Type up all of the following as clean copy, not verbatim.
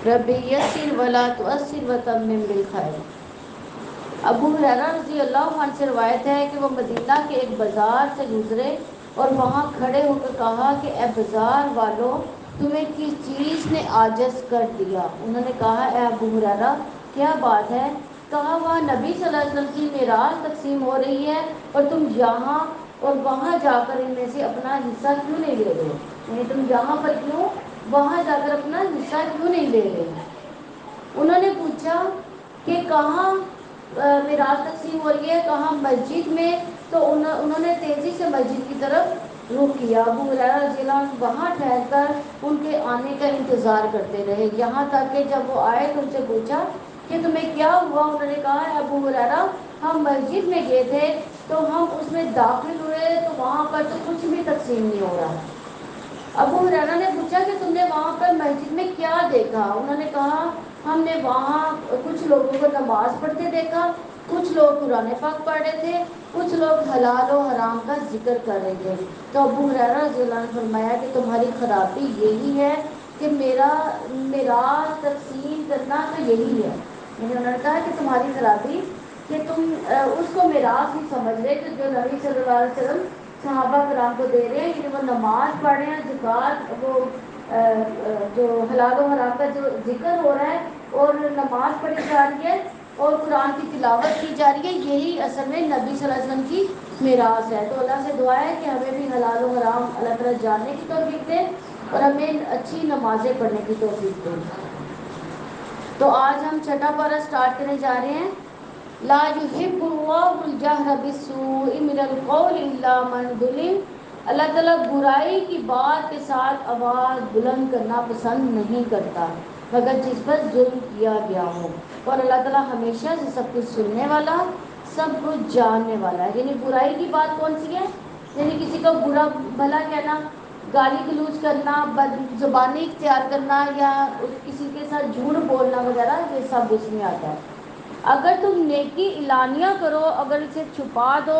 ربی یسر ولا تعسر وتمم بالخیر۔ ابو ہریرہ رضی اللہ عنہ سے روایت ہے کہ وہ مدینہ کے ایک بازار سے گزرے اور وہاں کھڑے ہو کر کہا کہ اے بازار والوں، تمہیں کس چیز نے عاجز کر دیا؟ انہوں نے کہا اے ابو ہریرہ کیا بات ہے؟ کہا وہاں نبی صلی اللہ علیہ وسلم کی میراث تقسیم ہو رہی ہے اور تم یہاں اور وہاں جا کر ان میں سے اپنا حصہ کیوں نہیں لے رہے؟ یعنی تم یہاں پر کیوں، وہاں جا کر اپنا حصہ کیوں نہیں لے رہے؟ انہوں نے پوچھا کہ کہاں میراث تقسیم ہو رہی ہے، کہاں مسجد میں؟ تو انہوں نے تیزی سے مسجد کی طرف رخ کیا۔ ابو ہریرہ رضی اللہ عنہ وہاں ٹھہر کر ان کے آنے کا انتظار کرتے رہے، یہاں تک کہ جب وہ آئے تو ان سے پوچھا کہ تمہیں کیا ہوا؟ انہوں نے کہا اے ابو ہریرہ ہم مسجد میں گئے تھے تو ہم اس میں داخل ہوئے تو وہاں پر تو کچھ بھی تقسیم نہیں ہو رہا۔ ابو ہریرہ نے پوچھا کہ تم نے وہاں پر مسجد میں کیا دیکھا؟ انہوں نے کہا ہم نے وہاں کچھ لوگوں کو نماز پڑھتے دیکھا، کچھ لوگ قرآن پاک پڑھ رہے تھے، کچھ لوگ حلال و حرام کا ذکر کر رہے تھے۔ تو ابو ہریرہ رضی اللہ عنہ نے فرمایا کہ تمہاری خرابی یہی ہے کہ میراث تقسیم کرنا تو یہی ہے۔ یعنی انہوں نے کہا کہ تمہاری خرابی کہ تم اس کو میراث نہیں سمجھ رہے کہ جو نبی صلی اللہ علیہ وسلم صحابہ کرام کو دے رہے ہیں، یعنی وہ نماز پڑھ رہے ہیں، زکوٰۃ وہ جو حلال و حرام کا جو ذکر ہو رہا ہے اور نماز پڑھی جا رہی ہے اور قرآن کی تلاوت کی جا رہی ہے، یہی اصل میں نبی صلی اللہ علیہ وسلم کی میراث ہے۔ تو اللہ سے دعا ہے کہ ہمیں بھی حلال و حرام اللہ تعالیٰ جاننے کی توفیق دے اور ہمیں اچھی نمازیں پڑھنے کی توفیق دے۔ تو آج ہم چھٹا پارہ سٹارٹ کرنے جا رہے ہیں۔ لا يحب اللہ الجہر بالسوء من القول الا من ظلم۔ اللہ تعالیٰ برائی کی بات کے ساتھ آواز بلند کرنا پسند نہیں کرتا مگر جس پر ظلم کیا گیا ہو، اور اللہ تعالیٰ ہمیشہ سے سب کچھ سننے والا، سب کچھ جاننے والا ہے۔ یعنی برائی کی بات کون سی ہے؟ یعنی کسی کو برا بھلا کہنا، گالی گلوچ کرنا، بد زبانی اختیار کرنا یا کسی کے ساتھ جھوٹ بولنا وغیرہ، یہ سب اس میں آتا ہے۔ اگر تم نیکی اعلانیہ کرو، اگر اسے چھپا دو،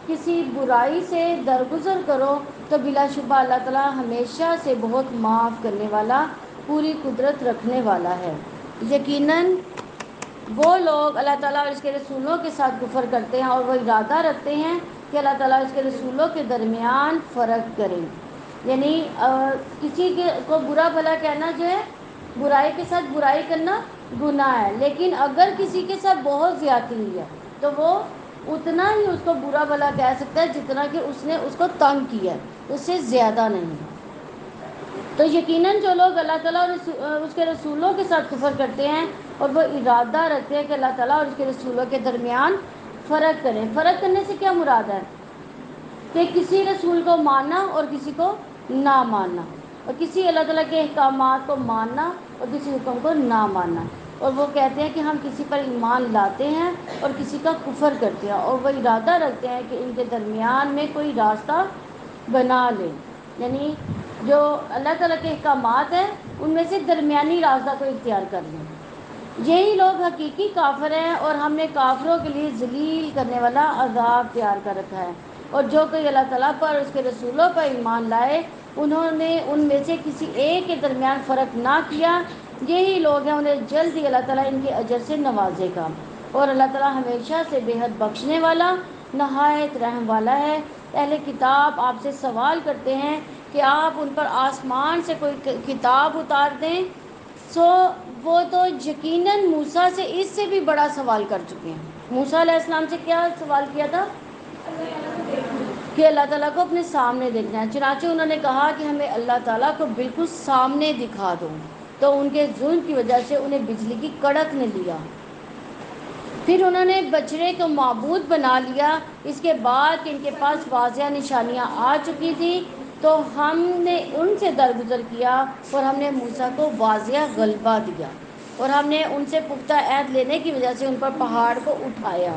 کسی برائی سے درگزر کرو، تو بلا شبہ اللہ تعالیٰ ہمیشہ سے بہت معاف کرنے والا، پوری قدرت رکھنے والا ہے۔ یقیناً وہ لوگ اللہ تعالیٰ اور اس کے رسولوں کے ساتھ کفر کرتے ہیں اور وہ ارادہ رکھتے ہیں کہ اللہ تعالیٰ اور اس کے رسولوں کے درمیان فرق کریں۔ یعنی کسی کو برا بھلا کہنا جو ہے، برائی کے ساتھ برائی کرنا گناہ ہے، لیکن اگر کسی کے ساتھ بہت زیادتی ہوئی ہے تو وہ اتنا ہی اس کو برا بھلا کہہ سکتا ہے جتنا کہ اس نے اس کو تنگ کیا ہے، اس سے زیادہ نہیں۔ تو یقیناً جو لوگ اللہ تعالیٰ اور اس کے رسولوں کے ساتھ کفر کرتے ہیں اور وہ ارادہ رکھتے ہیں کہ اللہ تعالیٰ اور اس کے رسولوں کے درمیان فرق کریں۔ فرق کرنے سے کیا مراد ہے؟ کہ کسی رسول کو ماننا اور کسی کو نہ ماننا، اور کسی اللہ تعالیٰ کے احکامات کو ماننا اور کسی حکم کو نہ ماننا۔ اور وہ کہتے ہیں کہ ہم کسی پر ایمان لاتے ہیں اور کسی کا کفر کرتے ہیں، اور وہ ارادہ رکھتے ہیں کہ ان کے درمیان میں کوئی راستہ بنا لیں۔ یعنی جو اللہ تعالیٰ کے احکامات ہیں ان میں سے درمیانی راستہ کو اختیار کر لیں۔ یہی لوگ حقیقی کافر ہیں، اور ہم نے کافروں کے لیے ذلیل کرنے والا عذاب تیار کر رکھا ہے۔ اور جو کوئی اللہ تعالیٰ پر اور اس کے رسولوں پر ایمان لائے، انہوں نے ان میں سے کسی ایک کے درمیان فرق نہ کیا، یہی لوگ ہیں، انہیں جلد ہی اللہ تعالیٰ ان کے اجر سے نوازے گا، اور اللہ تعالیٰ ہمیشہ سے بے حد بخشنے والا، نہایت رحم والا ہے۔ اہل کتاب آپ سے سوال کرتے ہیں کہ آپ ان پر آسمان سے کوئی کتاب اتار دیں، سو وہ تو یقیناً موسیٰ سے اس سے بھی بڑا سوال کر چکے ہیں۔ موسیٰ علیہ السلام سے کیا سوال کیا تھا؟ کہ اللہ تعالیٰ کو اپنے سامنے دیکھنا ہے۔ چنانچہ انہوں نے کہا کہ ہمیں اللہ تعالیٰ کو بالکل سامنے دکھا دو، تو ان کے ظلم کی وجہ سے انہیں بجلی کی کڑک نے لیا، پھر انہوں نے بچڑے کو معبود بنا لیا۔ اس کے بعد کہ ان کے پاس واضح نشانیاں آ چکی تھیں تو ہم نے ان سے درگزر کیا اور ہم نے موسیٰ کو واضح غلبہ دیا، اور ہم نے ان سے پختہ عہد لینے کی وجہ سے ان پر پہاڑ کو اٹھایا،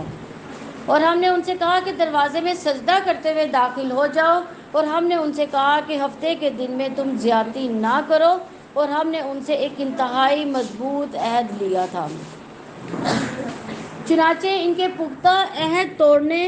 اور ہم نے ان سے کہا کہ دروازے میں سجدہ کرتے ہوئے داخل ہو جاؤ، اور ہم نے ان سے کہا کہ ہفتے کے دن میں تم زیادتی نہ کرو، اور ہم نے ان سے ایک انتہائی مضبوط عہد لیا تھا۔ چنانچہ ان کے پختہ عہد توڑنے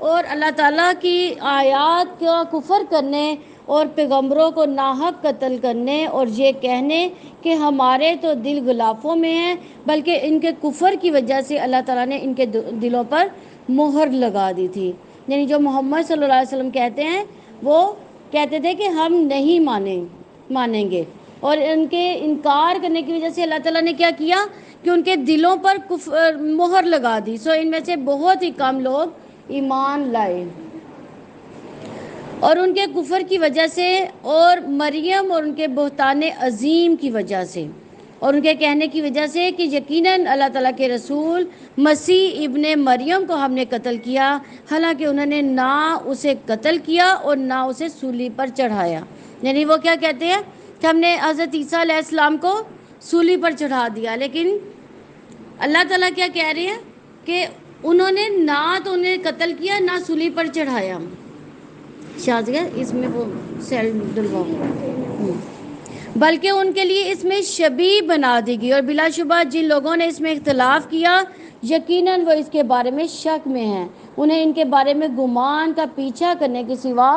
اور اللہ تعالیٰ کی آیات کا کفر کرنے اور پیغمبروں کو ناحق قتل کرنے اور یہ کہنے کہ ہمارے تو دل غلافوں میں ہیں، بلکہ ان کے کفر کی وجہ سے اللہ تعالیٰ نے ان کے دلوں پر مہر لگا دی تھی۔ یعنی جو محمد صلی اللہ علیہ وسلم کہتے ہیں وہ کہتے تھے کہ ہم نہیں مانیں گے، اور ان کے انکار کرنے کی وجہ سے اللہ تعالیٰ نے کیا کیا کہ ان کے دلوں پر مہر لگا دی۔ ان میں سے بہت ہی کم لوگ ایمان لائے، اور ان کے کفر کی وجہ سے، اور مریم اور ان کے بہتان عظیم کی وجہ سے، اور ان کے کہنے کی وجہ سے کہ یقیناً اللہ تعالیٰ کے رسول مسیح ابن مریم کو ہم نے قتل کیا، حالانکہ انہوں نے نہ اسے قتل کیا اور نہ اسے صلیب پر چڑھایا۔ یعنی وہ کیا کہتے ہیں کہ ہم نے حضرت عیسیٰ علیہ السلام کو صلیب پر چڑھا دیا، لیکن اللہ تعالیٰ کیا کہہ رہے ہیں کہ انہوں نے نہ تو انہیں قتل کیا نہ صلیب پر چڑھایا۔ شازیہ اس میں وہ سیل ڈلواؤ، بلکہ ان کے لیے اس میں شبیہ بنا دی گئی، اور بلا شبہ جن لوگوں نے اس میں اختلاف کیا یقیناً وہ اس کے بارے میں شک میں ہیں، انہیں ان کے بارے میں گمان کا پیچھا کرنے کے سوا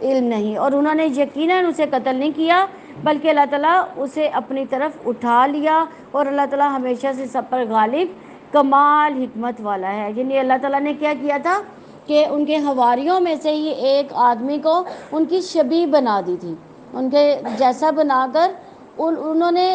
علم نہیں، اور انہوں نے یقیناً اسے قتل نہیں کیا بلکہ اللہ تعالیٰ اسے اپنی طرف اٹھا لیا، اور اللہ تعالیٰ ہمیشہ سے سب پر غالب کمال حکمت والا ہے۔ یعنی اللہ تعالیٰ نے کیا کیا تھا کہ ان کے حواریوں میں سے ہی ایک آدمی کو ان کی شبیہ بنا دی تھی، ان کے جیسا بنا کر انہوں نے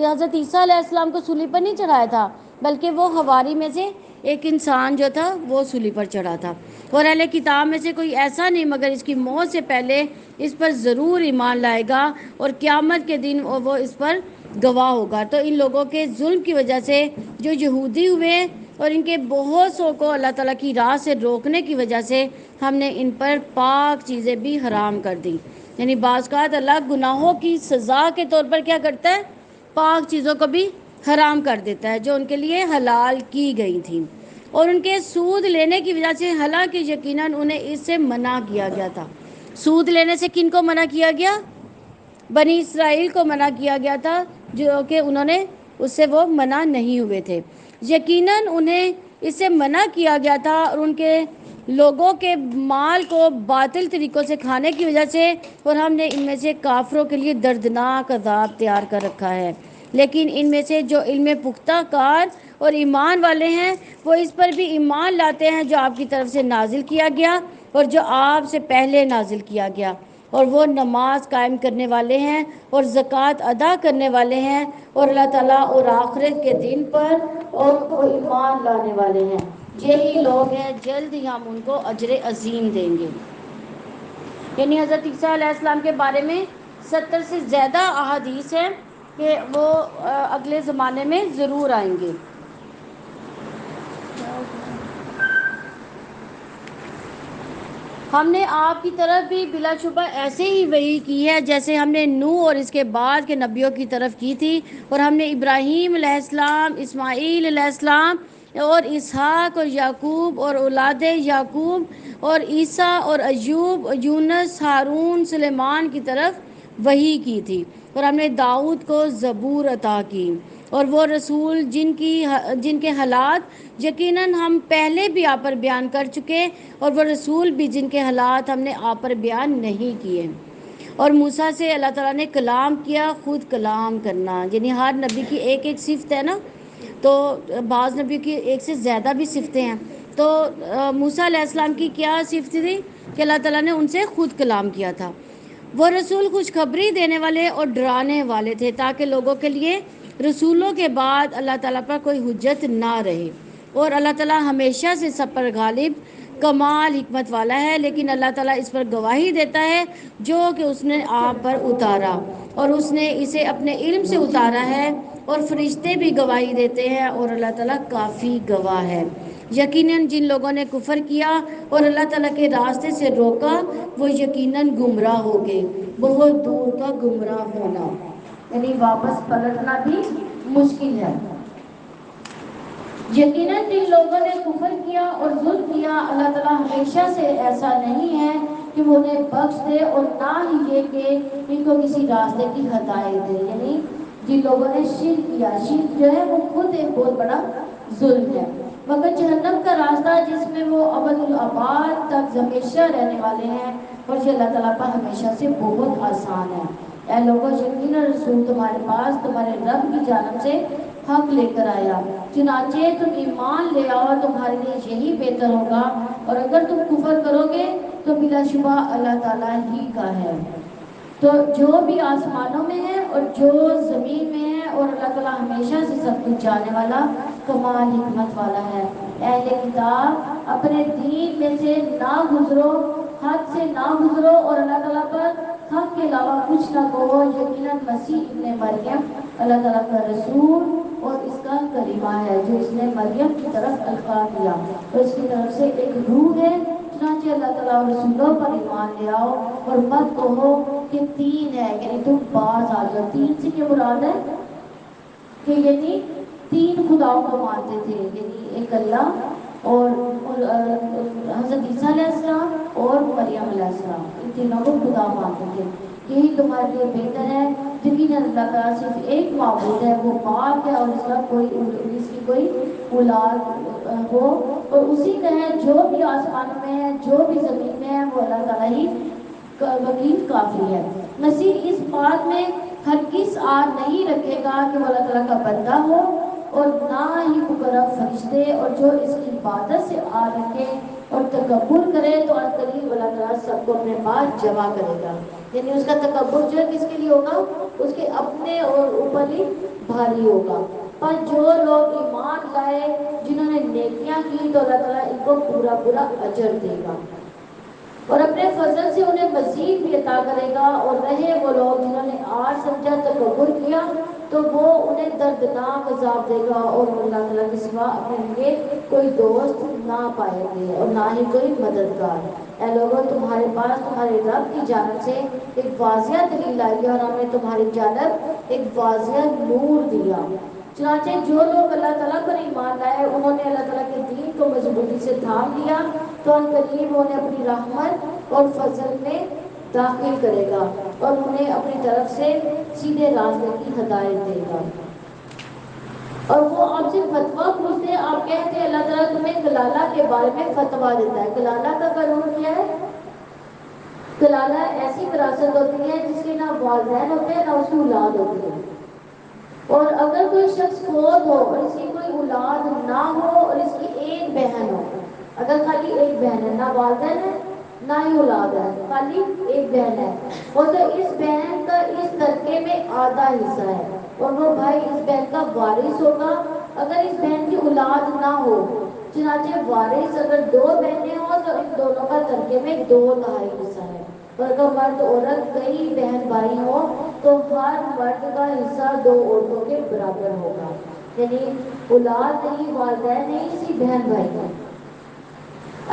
حضرت عیسیٰ علیہ السلام کو صلیب پر نہیں چڑھایا تھا، بلکہ وہ حواری میں سے ایک انسان جو تھا وہ صلیب پر چڑھا تھا، اور اہل کتاب میں سے کوئی ایسا نہیں مگر اس کی موت سے پہلے اس پر ضرور ایمان لائے گا، اور قیامت کے دن وہ اس پر گواہ ہوگا۔ تو ان لوگوں کے ظلم کی وجہ سے جو یہودی ہوئے اور ان کے بہت سو کو اللہ تعالیٰ کی راہ سے روکنے کی وجہ سے ہم نے ان پر پاک چیزیں بھی حرام کر دی۔ یعنی بعض اوقات اللہ گناہوں کی سزا کے طور پر کیا کرتا ہے، پاک چیزوں کو بھی حرام کر دیتا ہے جو ان کے لیے حلال کی گئی تھیں، اور ان کے سود لینے کی وجہ سے، حالانکہ یقیناً انہیں اس سے منع کیا گیا تھا۔ سود لینے سے کن کو منع کیا گیا؟ بنی اسرائیل کو منع کیا گیا تھا، جو کہ انہوں نے اس سے وہ منع نہیں ہوئے تھے۔ یقیناً انہیں اس سے منع کیا گیا تھا، اور ان کے لوگوں کے مال کو باطل طریقوں سے کھانے کی وجہ سے، اور ہم نے ان میں سے کافروں کے لیے دردناک عذاب تیار کر رکھا ہے۔ لیکن ان میں سے جو علم پختہ کار اور ایمان والے ہیں وہ اس پر بھی ایمان لاتے ہیں جو آپ کی طرف سے نازل کیا گیا اور جو آپ سے پہلے نازل کیا گیا، اور وہ نماز قائم کرنے والے ہیں اور زکوٰۃ ادا کرنے والے ہیں، اور اللہ تعالیٰ اور آخرت کے دن پر اور وہ ایمان لانے والے ہیں، یہی لوگ ہیں جلد ہی ہم ان کو اجر عظیم دیں گے۔ یعنی حضرت عیسیٰ علیہ السلام کے بارے میں 70 سے زیادہ احادیث ہیں کہ وہ اگلے زمانے میں ضرور آئیں گے۔ ہم نے آپ کی طرف بھی بلا شبہ ایسے ہی وحی کی ہے جیسے ہم نے نوح اور اس کے بعد کے نبیوں کی طرف کی تھی، اور ہم نے ابراہیم علیہ السلام، اسماعیل علیہ السلام اور اسحاق اور یعقوب اور اولاد یعقوب اور عیسیٰ اور ایوب، یونس، ہارون، سلیمان کی طرف وحی کی تھی، اور ہم نے داؤد کو زبور عطا کی، اور وہ رسول جن کے حالات یقیناً ہم پہلے بھی آپ پر بیان کر چکے، اور وہ رسول بھی جن کے حالات ہم نے آپ پر بیان نہیں کیے۔ اور موسیٰ سے اللہ تعالیٰ نے کلام کیا، خود کلام کرنا، یعنی ہر نبی کی ایک ایک صفت ہے نا، تو بعض نبیوں کی ایک سے زیادہ بھی صفتیں ہیں، تو موسیٰ علیہ السلام کی کیا صفت تھی کہ اللہ تعالیٰ نے ان سے خود کلام کیا تھا۔ وہ رسول خوشخبری دینے والے اور ڈرانے والے تھے تاکہ لوگوں کے لیے رسولوں کے بعد اللہ تعالیٰ پر کوئی حجت نہ رہے، اور اللہ تعالیٰ ہمیشہ سے سب پر غالب کمال حکمت والا ہے، لیکن اللہ تعالیٰ اس پر گواہی دیتا ہے جو کہ اس نے آپ پر اتارا، اور اس نے اسے اپنے علم سے اتارا ہے، اور فرشتے بھی گواہی دیتے ہیں، اور اللہ تعالیٰ کافی گواہ ہے۔ یقیناً جن لوگوں نے کفر کیا اور اللہ تعالیٰ کے راستے سے روکا وہ یقیناً گمراہ ہو گئے، بہت دور کا گمراہ ہونا، یعنی واپس پلٹنا بھی مشکل ہے۔ یقیناً جن لوگوں نے کفر کیا اور ظلم کیا اللہ تعالیٰ ہمیشہ سے ایسا نہیں ہے کہ وہ انہیں بخش دے، اور نہ ہی یہ کہ ان کو کسی راستے کی ہدایت دے۔ یعنی جن لوگوں نے شرک کیا، شرک جو ہے وہ خود ایک بہت بڑا ظلم ہے، مگر جہنم کا راستہ جس میں وہ ابد الآباد تک ہمیشہ رہنے والے ہیں، اور یہ اللہ تعالیٰ پر ہمیشہ سے بہت آسان ہے۔ اے لوگوں، یقیناً رسول تمہارے پاس تمہارے رب کی جانب سے حق لے کر آیا، چنانچہ تم ایمان لے آؤ، تمہارے لیے یہی بہتر ہوگا، اور اگر تم کفر کرو گے تو بلا شبہ اللہ تعالیٰ ہی کا ہے۔ تو جو بھی آسمانوں میں ہے اور جو زمین میں ہے، اور اللہ تعالیٰ ہمیشہ سے سب کچھ جاننے والا، کمال حکمت والا ہے۔ اہل کتاب، اپنے دین میں سے نہ گزرو، حد سے نہ گزرو، اور اللہ تعالیٰ پر حق کے علاوہ کچھ نہ کہو۔ یقیناً مسیح ابن مریم اللہ تعالیٰ کا رسول اور اس کا کلمہ ہے، جو اس نے مریم کی طرف القا کیا، اور اس کی طرف سے ایک روح ہے۔ چنانچہ اللہ تعالیٰ اور رسولوں پر ایمان لے آؤ، اور مت کہو کہ تین ہے، یعنی تم باز آ جاؤ۔ تین سے کیا مراد ہے کہ یعنی تین خداؤں کو مانتے تھے، یعنی ایک اللہ اور حضرت عیسیٰ علیہ السلام اور مریم علیہ السلام، ان تینوں کو خدا مانتے تھے۔ یہی تمہارے لیے بہتر ہے۔ یقیناً اللہ تعالیٰ صرف ایک معبود ہے، وہ پاک ہے، اور اس کا اس کی کوئی اولاد ہو، اور اسی کا ہے جو بھی آسمانوں میں ہے، جو بھی زمین میں ہے، وہ اللہ تعالیٰ ہی وکیل کافی ہے۔ مسیح اس بات میں ہرگز آر نہیں رکھے گا کہ وہ اللہ تعالیٰ کا بندہ ہو، اور نہ ہی مقرب فرشتے، اور جو اس کی عبادت سے آر رکھے اور تکبر کرے تو عنقریب اللہ تعالیٰ سب کو اپنے پاس جمع کرے گا۔ یعنی اس کا تکبر جو ہے کس کے لیے ہوگا؟ اس کے اپنے اور اوپر ہی بھاری ہوگا۔ پر جو لوگ ایمان لائے، جنہوں نے نیکیاں کی، تو اللہ تعالیٰ ان کو پورا پورا اجر دے گا، اور اپنے فضل سے انہیں مزید بھی عطا کرے گا۔ اور رہے وہ لوگ جنہوں نے آر سمجھا، تکبر کیا، تو وہ انہیں دردناک عذاب دے گا، اور اللہ تعالیٰ کے سوا اپنے لیے کوئی دوست نہ پائیں گے اور نہ ہی کوئی مددگار۔ اے لوگوں، تمہارے پاس تمہارے رب کی جانب سے ایک واضح دلیل آئی ہے، اور ہم نے تمہاری جانب ایک واضح نور دیا۔ چنانچہ جو لوگ اللہ تعالیٰ پر ایمان لائے، انہوں نے اللہ تعالیٰ کے دین کو مضبوطی سے تھام لیا، تو عنقریب انہیں اپنی رحمت اور فضل میں داخل کرے گا، اور انہیں اپنی طرف سے سیدھے راستے کی ہدایت دے گا۔ اور وہ آپ سے فتویٰ پوچھتے ہیں، آپ کہتے ہیں اللہ تعالیٰ تمہیں کلالہ کے بارے میں فتویٰ دیتا ہے۔ کلالہ کا قانون کیا ہے؟ کلالہ ایسی وراثت ہوتی ہے جس کے نہ والدین ہوتے ہیں نہ اس کی اولاد ہوتی ہے، اور اگر کوئی شخص فوت ہو اور اس کی کوئی اولاد نہ ہو اور اس کی ایک بہن ہو، اگر خالی ایک بہن ہے، نہ والدین ہے نہ ہی اولاد ہے، خالی ایک بہن ہے، اور تو اس بہن کا اس ترکے میں آدھا حصہ ہے، اور وہ بھائی اس بہن کا وارث ہوگا اگر اس بہن کی اولاد نہ ہو۔ چنانچہ وارث اگر دو بہنیں ہوں تو ان دونوں کا ترکے میں 2/3 حصہ ہے، اور اگر مرد عورت کئی بہن بھائی ہوں تو ہر مرد کا حصہ 2 عورتوں کے برابر ہوگا، یعنی اولاد نہیں، والدین نہیں، اسی بہن بھائی کا۔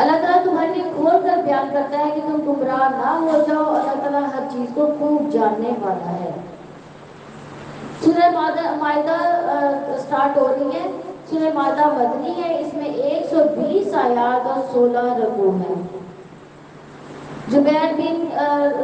اللہ تعالیٰ تمہارے لیے کھول کر بیان کرتا ہے کہ تم گمراہ نہ ہو جاؤ، اللہ تعالیٰ ہر چیز کو خوب جاننے والا ہے۔ سورہ مائدہ سٹارٹ ہو رہی ہے۔ سورہ مائدہ مدنی ہے، اس میں 120 آیات اور 16 رکوع ہیں۔ جبیر بن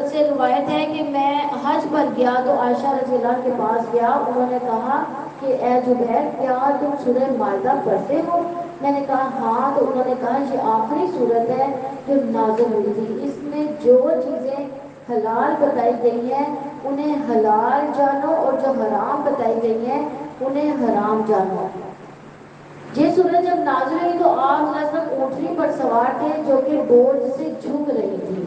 سے روایت ہے کہ میں حج پر گیا تو عائشہ رضی اللہ کے پاس گیا، انہوں نے کہا کہ اے جبیر، کیا تم سورہ مائدہ پڑھتے ہو؟ میں نے کہا ہاں، تو انہوں نے کہا یہ آخری صورت ہے جو نازل ہوئی تھی، اس میں جو چیزیں حلال بتائی گئی ہیں انہیں حلال جانو، اور جو حرام بتائی گئی ہیں انہیں حرام جانو۔ یہ سورج جب نازل ہوئی تو آپ صلی اللہ علیہ وسلم اونٹنی پر سوار تھے جو کہ بوجھ سے جھک رہی تھی۔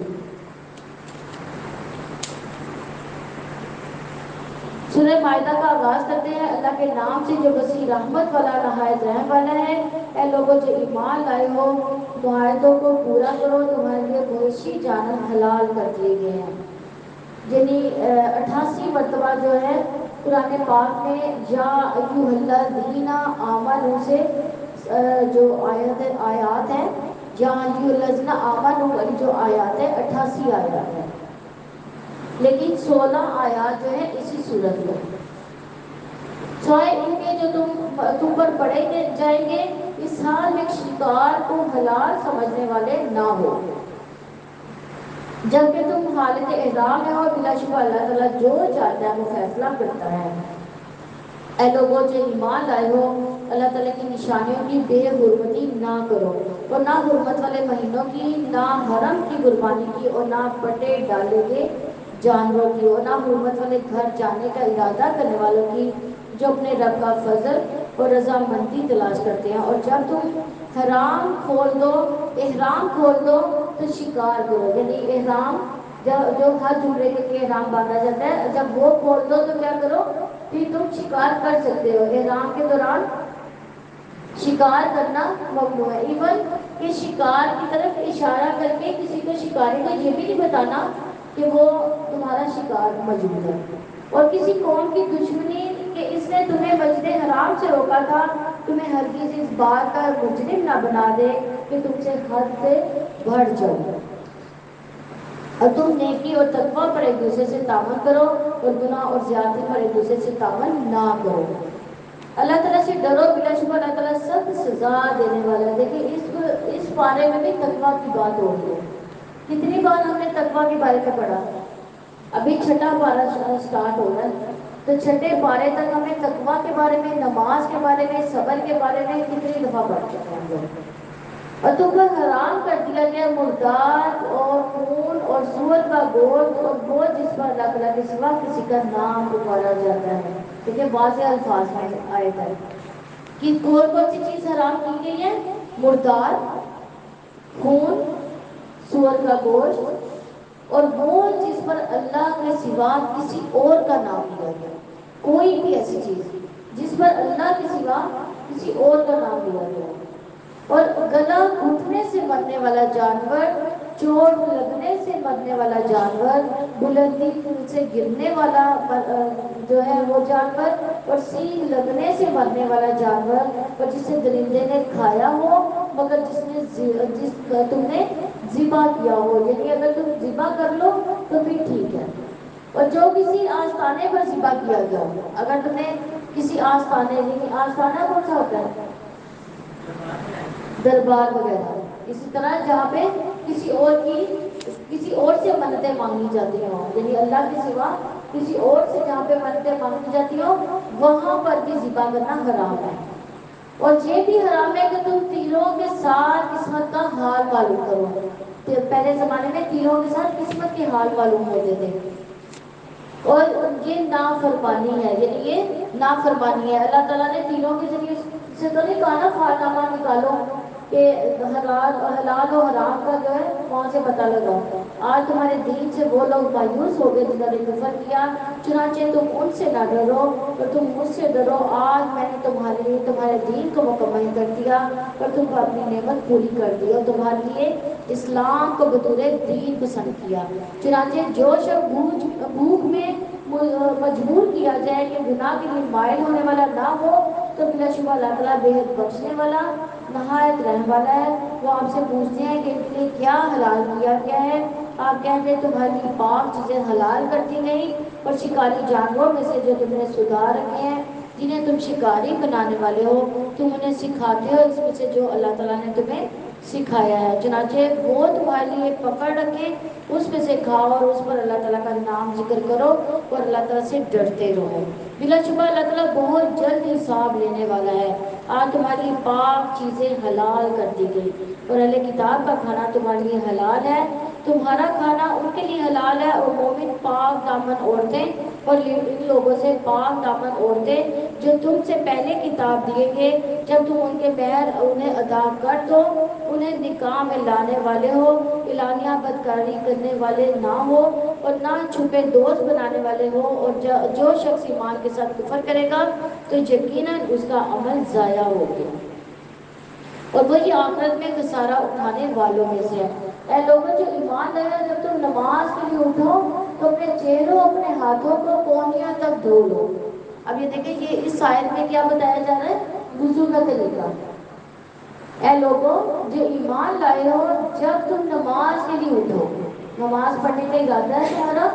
سورہ مائدہ کا آغاز کرتے ہیں اللہ کے نام سے جو وسیع رحمت والا، نہایت رحم والا ہے۔ اے لوگوں جو ایمان لائے ہو، معاہدوں کو پورا کرو، تمہارے لیے مویشی جانور حلال کر دیے گئے ہیں۔ یعنی 88 مرتبہ جو ہے قرآن پاک میں یا ایھا الذین آمنوا سے جو آیات ہیں، یا ایھا الذین آمنوا والی جو آیات ہے 88 آیات ہیں، لیکن 16 آیات جو ہیں اسی صورت میں، سوائے ان کے جو تم پر پڑھے جائیں گے، اس حال میں شکار کو حلال سمجھنے والے نہ ہو جبکہ تم حالت احرام میں ہو، بلا شبہ اللہ تعالیٰ جو چاہتا ہے وہ فیصلہ کرتا ہے۔ اے لوگوں جو ایمان لائے ہو، اللہ تعالیٰ کی نشانیوں کی بے حرمتی نہ کرو، اور نہ حرمت والے مہینوں کی، نہ حرم کی قربانی کی، اور نہ بٹے ڈالے گئے جانوروں کی، اور نہ حرمت والے گھر جانے کا ارادہ کرنے والوں کی جو اپنے رب کا فضل اور رضامندی تلاش کرتے ہیں۔ اور جب تم احرام کھول دو تو شکار کرو، یعنی احرام جو حج عمرے کے لیے احرام باندھا جاتا ہے، جب وہ کھول دو تو کیا کرو، پھر تم شکار کر سکتے ہو۔ احرام کے دوران شکار کرنا ممنوع ہے، ایون کہ شکار کی طرف اشارہ کر کے کسی کو شکاری کو یہ بھی نہیں بتانا کہ وہ تمہارا شکار موجود ہے۔ اور کسی قوم کی دشمنی کہ اس نے تمہیں مسجد حرام سے روکا تھا، تمہیں ہرگز اس بات کا مجرم نہ بنا دے کہ تم سے حد سے بڑھ جاؤ، اور تم نیکی اور تقویٰ پر ایک دوسرے سے تعاون کرو، اور گناہ اور زیادتی پر ایک دوسرے سے تعاون نہ کرو۔ اللہ تعالیٰ سے ڈرو، بلا شبہ اللہ تعالیٰ سخت سزا دینے والا ہے۔ دیکھیں اس بارے میں بھی تقویٰ کی بات ہو رہی ہے۔ کتنی بار ہم نے تقویٰ کے بارے میں پڑھا؟ ابھی چھٹا پارہ سٹارٹ ہو رہا ہے، تو چھٹے پارے تک ہمیں تقویٰ کے بارے میں، نماز کے بارے میں، صبر کے بارے میں کتنی دفعہ پڑھ چکے ہیں ہم لوگ۔ اور تم پر حرام کر دیا گیا مردار اور خون اور سور کا گوشت اور وہ جس پر اللہ تعالیٰ کے سوا کسی کا نام پکارا جاتا ہے۔ دیکھیں واضح الفاظ میں آیت ہے کہ کون سی چیز حرام کی گئی ہے؟ مردار، خون، سور کا گوشت، اور وہ جس پر اللہ کے سوا کسی اور کا نام لیا گیا۔ کوئی بھی ایسی چیز جس پر اللہ کے سوا کسی اور کا نام لیا گیا۔ اور گلا گھٹنے سے مرنے والا جانور، چوٹ لگنے سے مرنے والا جانور، بلندی سے گرنے والا جو ہے وہ جانور، اور سینگ لگنے سے مرنے والا جانور، اور جسے درندے نے کھایا ہو مگر جس تم نے ذبح کیا ہو، یعنی اگر تم ذبح کر لو تو پھر ٹھیک ہے، اور جو کسی آستانے پر ذبح کیا گیا ہو، اگر تم نے کسی آستانے، یعنی آستانہ کون سا ہوتا ہے؟ دربار وغیرہ، اسی طرح جہاں پہ کسی اور سے منتیں مانگی جاتی ہوں، یعنی اللہ کے سوا کسی اور سے جہاں پہ منتیں مانگی جاتی ہوں وہاں پر بھی ذبح کرنا حرام ہے۔ اور یہ بھی حرام ہے کہ تم تیروں کے ساتھ قسمت کا حال معلوم کرو۔ پہلے زمانے میں تیروں کے ساتھ قسمت کے حال معلوم ہوتے تھے، اور یہ نافرمانی ہے، یعنی یہ نافرمانی ہے۔ اللہ تعالیٰ نے تیروں کے ذریعے سے تو نہیں کہا نا فالنامہ نکالو کہ حلال و حرام کا جو ہے وہاں سے پتہ لگاؤ۔ آج تمہارے دین سے وہ لوگ مایوس ہو گئے جنہوں نے کفر کیا، چنانچہ تم ان سے نہ ڈرو اور تم مجھ سے ڈرو۔ آج میں نے تمہارے لیے تمہارے دین کو مکمل کر دیا اور تم کو اپنی نعمت پوری کر دی، اور تمہارے لیے اسلام کو بطور دین پسند کیا۔ چنانچہ جو شخص بھوک میں مجبور کیا جائے کہ گناہ کے لیے مائل ہونے والا نہ ہو تو بلا شبہ اللہ تعالیٰ بے حد بخشنے والا، نہایت رحم والا ہے۔ وہ آپ سے پوچھتے ہیں کہ ان کے لیے کیا حلال کیا گیا ہے؟ آپ کہتے ہیں تمہارے لیے پاک چیزیں حلال کر دی گئی، اور شکاری جانوروں میں سے جو تم نے سدھار رکھے ہیں جنہیں تم شکاری بنانے والے ہو، تم انہیں سکھاتے ہو اس میں سے جو اللہ تعالیٰ نے تمہیں سکھایا ہے۔ چنانچہ وہ تمہارے لیے پکڑ رکھے، اس میں سے کھاؤ اور اس پر اللہ تعالیٰ کا نام ذکر کرو اور اللہ تعالیٰ سے ڈرتے رہو۔ بلا شبہ اللہ تعالیٰ بہت جلد حساب لینے والا ہے۔ آج تمہاری پاک چیزیں حلال کر دی گئی، اور اہل کتاب کا کھانا تمہارے لیے حلال ہے، تمہارا کھانا ان کے لیے حلال ہے، اور مومن پاک دامن عورتیں اور ان لوگوں سے پاک دامن عورتیں جو تم سے پہلے کتاب دیے گے، جب تم ان کے مہر انہیں ادا کر دو، انہیں نکاح میں لانے والے ہو، اعلانیہ بدکاری کرنے والے نہ ہو اور نہ چھپے دوست بنانے والے ہو، اور جو شخص ایمان کے ساتھ کفر کرے گا تو یقیناً اس کا عمل ضائع ہو گیا، اور وہی آخرت میں خسارہ اٹھانے والوں میں سے ہے۔ اے لوگوں جو ایمان لائے، جب تم نماز کے لیے اٹھو تو اپنے چہروں، اپنے ہاتھوں کو کونیاں تک دھو لو۔ اب یہ دیکھیں یہ اس آیت میں کیا بتایا جا رہا ہے؟ وضو کا طریقہ۔ اے لوگوں جو ایمان لائے ہو، جب تم نماز کے لیے اٹھو، نماز پڑھنے کا ارادہ ہے تمہارا،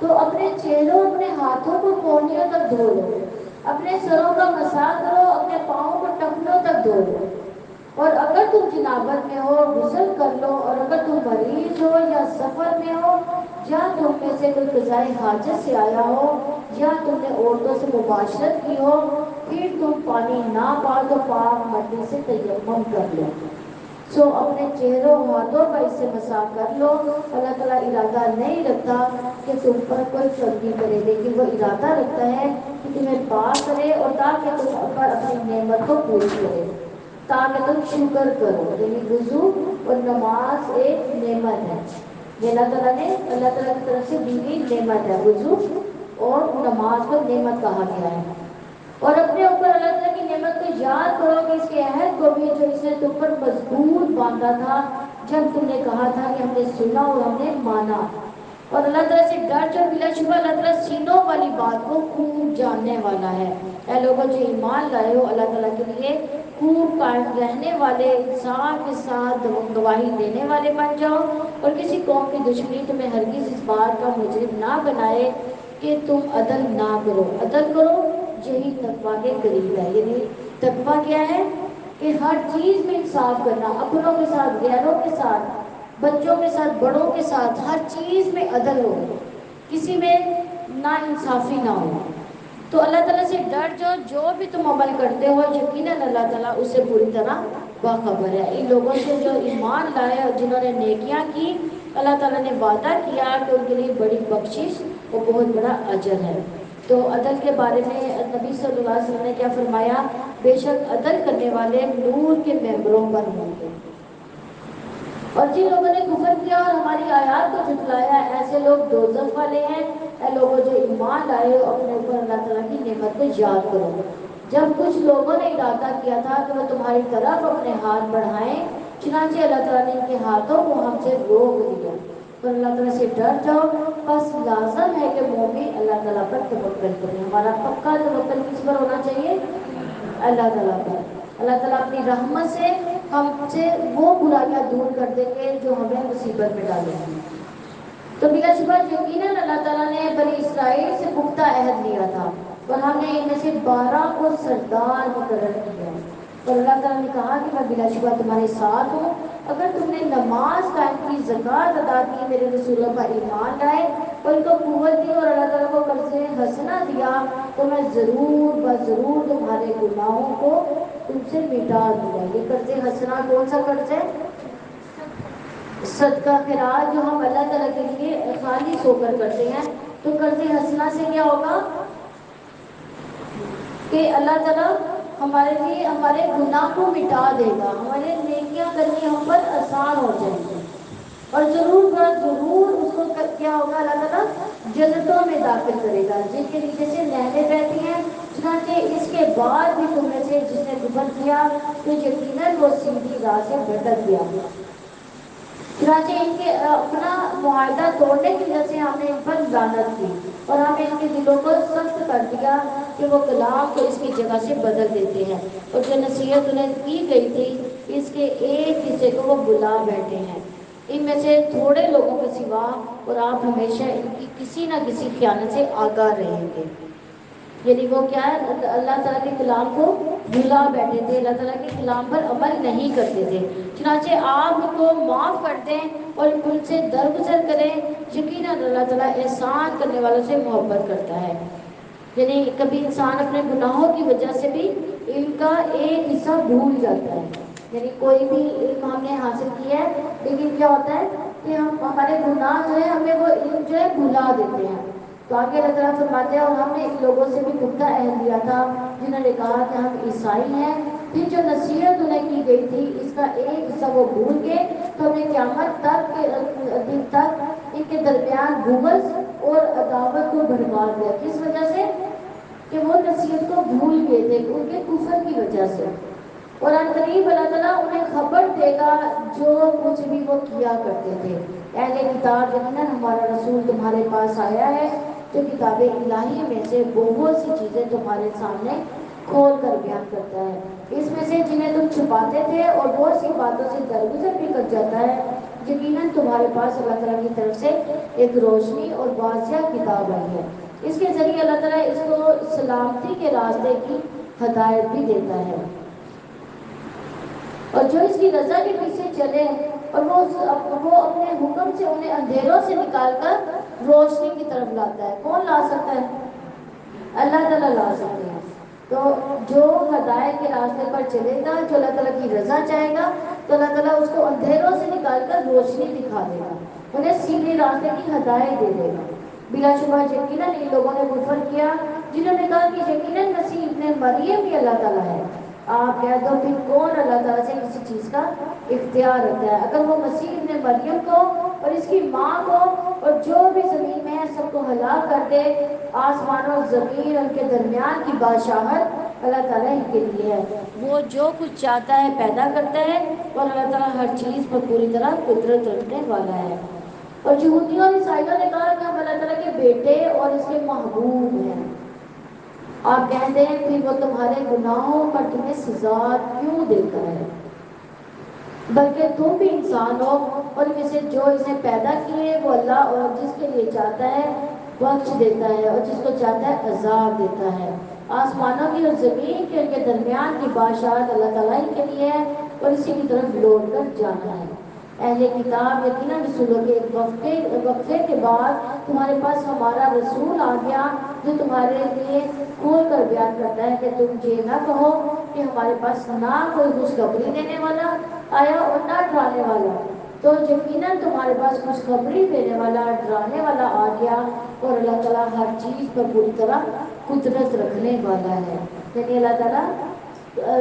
تو اپنے چہروں، اپنے ہاتھوں کو کونیوں تک دھو لو، اپنے سروں کا مسح کرو، اپنے پاؤں کو ٹخنوں تک دھو لو، اور اگر تم جنابت میں ہو غسل کر لو، اور اگر تم مریض ہو یا سفر میں ہو یا تم میں سے کوئی قضائے حاجت سے آیا ہو یا تم نے عورتوں سے مباشرت کی ہو، پھر تم پانی نہ پاؤ تو پاک مٹی سے تیمم کر لو، سو اپنے چہروں ہاتھوں کا اس سے مسح کر لو۔ اللہ تعالیٰ ارادہ نہیں رکھتا کہ تم پر کوئی تنگی کرے، لیکن وہ ارادہ رکھتا ہے کہ تمہیں پاک کرے اور تاکہ تم پر اپنی نعمت کو پوری کرے، تاکہ تم شکر کرو۔ یعنی وضو اور نماز ایک نعمت ہے، یہ اللہ تعالیٰ کی طرف سے دی گئی نعمت ہے۔ وضو اور نماز کو نعمت کہا گیا ہے، اور اپنے اوپر اللہ تعالیٰ کی نعمت کو یاد کرو کہ اس کے عہد کو بھی جو اس نے تم پر مضبوط باندھا تھا جب تم نے کہا تھا کہ ہم نے سنا اور ہم نے مانا، اور اللہ تعالیٰ سے ڈر جو بلا شبہ اللہ تعالیٰ سینوں والی بات کو خوب جاننے والا ہے۔ اے لوگوں جو ایمان لائے ہو، اللہ تعالیٰ کے لیے خوب قائم رہنے والے، انصاف کے ساتھ گواہی دینے والے بن جاؤ، اور کسی قوم کی دشمنی تمہیں ہرگز اس بات کا مجرم نہ بنائے کہ تم عدل نہ کرو۔ عدل کرو، یہی تقویٰ کے قریب ہے۔ یعنی تقویٰ کیا ہے کہ ہر چیز میں انصاف کرنا، اپنوں کے ساتھ، غیروں کے ساتھ، بچوں کے ساتھ، بڑوں کے ساتھ، ہر چیز میں عدل ہو، کسی میں نا انصافی نہ ہو۔ تو اللہ تعالیٰ سے ڈر جو بھی تم عمل کرتے ہو، یقیناً اللہ تعالیٰ اسے پوری طرح باخبر ہے۔ ان لوگوں سے جو ایمان لائے اور جنہوں نے نیکیاں کی، اللہ تعالیٰ نے وعدہ کیا کہ ان کے لیے بڑی بخشش اور بہت بڑا اجر ہے۔ تو عدل کے بارے میں نبی صلی اللہ علیہ وسلم نے کیا فرمایا؟ بے شک عدل کرنے والے نور کے ممبروں پر ہوں گے، اور جن لوگوں نے کفر کیا اور ہماری آیات کو جھٹلایا، ایسے لوگ دوزخ والے ہیں۔ اے لوگوں جو ایمان لائے ہو، اپنے اوپر اللہ تعالیٰ کی نعمت کو یاد کرو۔ جب کچھ لوگوں نے ارادہ کیا تھا کہ وہ تمہاری طرف اپنے ہاتھ بڑھائیں، چنانچہ اللہ تعالیٰ نے ان کے ہاتھوں کو ہم سے روک دیا، پر اللہ تعالیٰ سے ڈر جاؤ۔ بس لازم ہے کہ مومن اللہ تعالیٰ پر توکل کریں۔ ہمارا پکا توکل کس پر ہونا چاہیے؟ اللہ تعالیٰ پر۔ اللہ تعالیٰ اپنی رحمت سے ہم سے وہ برائیاں دور کر دیں گے جو ہمیں مصیبت میں ڈالیں گے۔ تو بلا شبہ یقیناً اللہ تعالیٰ نے بنی اسرائیل سے پختہ عہد لیا تھا، اور ہم نے ان میں سے 12 کو سردار مقرر کیا، اور اللہ تعالیٰ نے کہا کہ میں بلا شبہ تمہارے ساتھ ہوں، اگر تم نے نماز قائم کی، زکوٰۃ ادا کی، میرے رسولوں پر ایمان لائے اور ان کو قوت دی اور اللہ تعالیٰ کو قرض حسنہ دیا، تو میں ضرور بضرور تمہارے گناہوں کو تم سے مٹا دوں گا۔ یہ قرض حسنہ کون سا قرض ہے؟ صدقہ خیرات جو ہم اللہ تعالیٰ کے لیے خالص ہو کر کرتے ہیں۔ تو قرض حسنہ سے کیا ہوگا کہ اللہ تعالیٰ ہمارے لیے ہمارے گناہ کو مٹا دے گا، ہمارے نیکیاں کرنی ہم پر آسان ہو جائیں گی، اور ضرور ضرور اس کو کیا ہوگا، اللہ تعالیٰ جنتوں میں داخل کرے گا جن کے نیچے سے نہریں بہتی ہیں۔ چنانچہ اس کے بعد بھی تم میں سے جس نے کفر کیا تو یقیناً وہ سیدھی راہ سے بھٹک گیا۔ چنانچہ ان کے اپنا معاہدہ توڑنے کی وجہ سے ہم نے ان پر لعنت کی، اور ہم نے ان کے دلوں کو سخت کر دیا کہ وہ کلام کو اس کی جگہ سے بدل دیتے ہیں، اور جو نصیحت انہیں کی گئی تھی اس کے ایک حصے کو وہ بھلا بیٹھے ہیں۔ ان میں سے تھوڑے لوگوں کے سوا، اور آپ ہمیشہ ان کی کسی نہ کسی خیانت سے آگاہ رہیں گے۔ یعنی وہ کیا ہے، اللہ تعالیٰ کے کلام کو بھلا بیٹھے تھے، اللہ تعالیٰ کے کلام پر عمل نہیں کرتے تھے۔ چنانچہ آپ ان کو معاف کر دیں اور ان سے درگزر کریں، یقیناً اللہ تعالیٰ احسان کرنے والوں سے محبت کرتا ہے۔ یعنی کبھی انسان اپنے گناہوں کی وجہ سے بھی علم کا ایک حصہ بھول جاتا ہے، یعنی کوئی بھی علم ہم نے حاصل کیا ہے لیکن کیا ہوتا ہے کہ ہمارے گناہ جو ہے ہمیں وہ علم جو ہے بھلا دیتے ہیں۔ تو آگے اللہ تعالیٰ فرماتے ہیں، اور ہم نے ان لوگوں سے بھی پختہ عہد لیا تھا جنہوں نے کہا کہ ہم عیسائی ہیں، پھر جو نصیحت انہیں کی گئی تھی اس کا ایک حصہ وہ بھول گئے، تو ہم نے قیامت تک کے دن تک ان کے درمیان بغض اور عداوت کو بھڑکا دیا۔ کس وجہ سے؟ کہ وہ نصیحت کو بھول گئے تھے، ان کے کفر کی وجہ سے۔ اور ان قریب اللہ تعالیٰ انہیں خبر دے گا جو کچھ بھی وہ کیا کرتے تھے۔ اہل کتاب، یقیناً ہمارا رسول تمہارے پاس آیا ہے جو کتاب الہی میں سے بہت سی چیزیں تمہارے سامنے کھول کر بیان کرتا ہے، اس میں سے جنہیں تم چھپاتے تھے، اور بہت سی باتوں سے درگزر بھی کر جاتا ہے۔ یقیناً تمہارے پاس اللہ تعالیٰ کی طرف سے ایک روشنی اور واضح کتاب آئی ہے، اس کے ذریعے اللہ تعالیٰ اس کو سلامتی کے راستے کی ہدایت بھی دیتا ہے، اور جو اس کی رضا کے پیچھے چلے، اور وہ اپنے حکم سے انہیں اندھیروں سے نکال کر روشنی کی طرف لاتا ہے۔ کون لا سکتا ہے؟ اللہ تعالیٰ لا سکتے ہیں. تو جو ہدایت کے راستے پر چلے گا، جو اللہ تعالیٰ کی رضا چاہے گا، تو اللہ تعالیٰ اس کو اندھیروں سے نکال کر روشنی دکھا دے گا، انہیں سیدھے راستے کی ہدایت دے دے گا. بلا شبہ یقیناً ان لوگوں نے کفر کیا جنہوں نے کہا کہ یقیناً مسیح ابن مریم بھی اللہ تعالیٰ ہے. آپ کہہ دو پھر کون اللہ تعالیٰ سے کسی چیز کا اختیار رکھتا ہے؟ اگر وہ مسیح ابن مریم کو اور اس کی ماں کو اور جو بھی زمین میں ہے سب کو ہلاک کر دے، آسمان اور زمین اور ان کے درمیان کی بادشاہت اللہ تعالیٰ ہی کے لیے ہے. وہ جو کچھ چاہتا ہے پیدا کرتا ہے اور اللہ تعالیٰ ہر چیز پر پوری طرح قدرت رکھنے والا ہے. اور یہودیوں اور عیسائیوں نے کہا کہ ہم اللہ تعالیٰ کے بیٹے اور اس کے محبوب ہیں. آپ کہتے ہیں پھر وہ تمہارے گناہوں پر تمہیں سزا کیوں دیتا ہے؟ بلکہ تم بھی انسان ہو اور میں سے جو اسے پیدا کیے وہ اللہ، اور جس کے لیے چاہتا ہے بخش دیتا ہے اور جس کو چاہتا ہے عذاب دیتا ہے. آسمانوں کی اور زمین کے ان کے درمیان کی بادشاہت اللہ تعالیٰ ہی کے لیے ہے اور اسی کی طرف لوٹ کر جانا ہے. اہل کتاب یقیناً رسولوں کے ایک وقفے کے بعد تمہارے پاس ہمارا رسول آ گیا جو تمہارے لیے کھول کر بیان کرتا ہے کہ تم یہ نہ کہو کہ ہمارے پاس نہ کوئی خوشخبری دینے والا آیا اور نہ ڈرانے والا. تو یقیناً تمہارے پاس خوشخبری دینے والا ڈرانے والا آ گیا اور اللہ تعالیٰ ہر چیز پر پوری طرح قدرت رکھنے والا ہے. یعنی اللہ تعالیٰ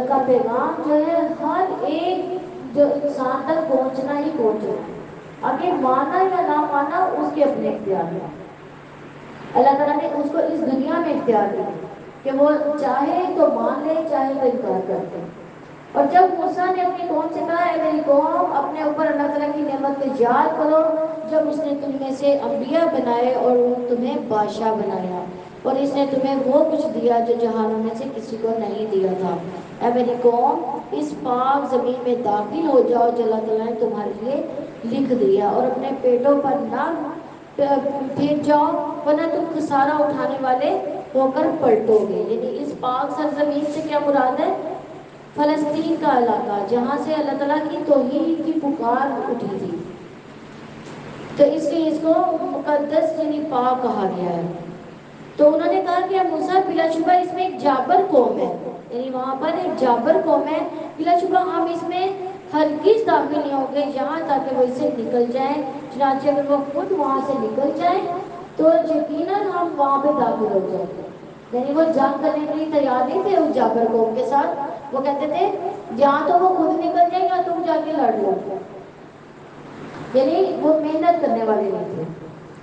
کا پیغام جو ہے ہر ایک جو انسان تک پہنچنا ہی پہنچنا ہے. آگے مانا یا نہ مانا اس کے اپنے اختیار ہے. اللہ تعالیٰ نے اس کو اس دنیا میں اختیار دیا کہ وہ چاہے تو مان لے چاہے تو انکار کر دے. اور جب موسیٰ نے اپنی قوم سے کہا اے میری قوم اپنے اوپر اللہ تعالیٰ کی نعمت کو یاد کرو جب اس نے تم میں سے انبیاء بنائے اور تمہیں بادشاہ بنایا اور اس نے تمہیں وہ کچھ دیا جو جہانوں میں سے کسی کو نہیں دیا تھا. اے میری قوم اس پاک زمین میں داخل ہو جاؤ جو اللہ تعالیٰ نے تمہارے لیے لکھ دیا اور اپنے پیٹوں پر نہ پھر جاؤ ورنہ تم خسارہ اٹھانے والے ہو کر پلٹو گے. یعنی اس پاک سرزمین سے کیا مراد ہے؟ فلسطین کا علاقہ جہاں سے اللہ تعالیٰ کی توحید کی پکار اٹھی تھی. تو اس لیے اس کو مقدس یعنی پاک کہا گیا ہے. تو انہوں نے کہا کہ موسیٰ بلا شبہ اس میں ایک جابر قوم ہے، یعنی وہاں پر ایک جابر قوم ہے، بلا شبہ ہم اس میں ہرگز داخل نہیں ہوں گے یہاں تاکہ وہ اس سے نکل جائیں. چنانچہ اگر وہ خود وہاں سے نکل جائیں تو یقیناً ہم وہاں پہ داخل ہو جائیں گے. یعنی وہ جنگ کرنے کے لیے تیار نہیں تھے اس جابر قوم کے ساتھ. وہ کہتے تھے یا تو وہ خود نکل جائیں یا تم جا کے لڑ لو. یعنی وہ محنت کرنے والے نہیں تھے.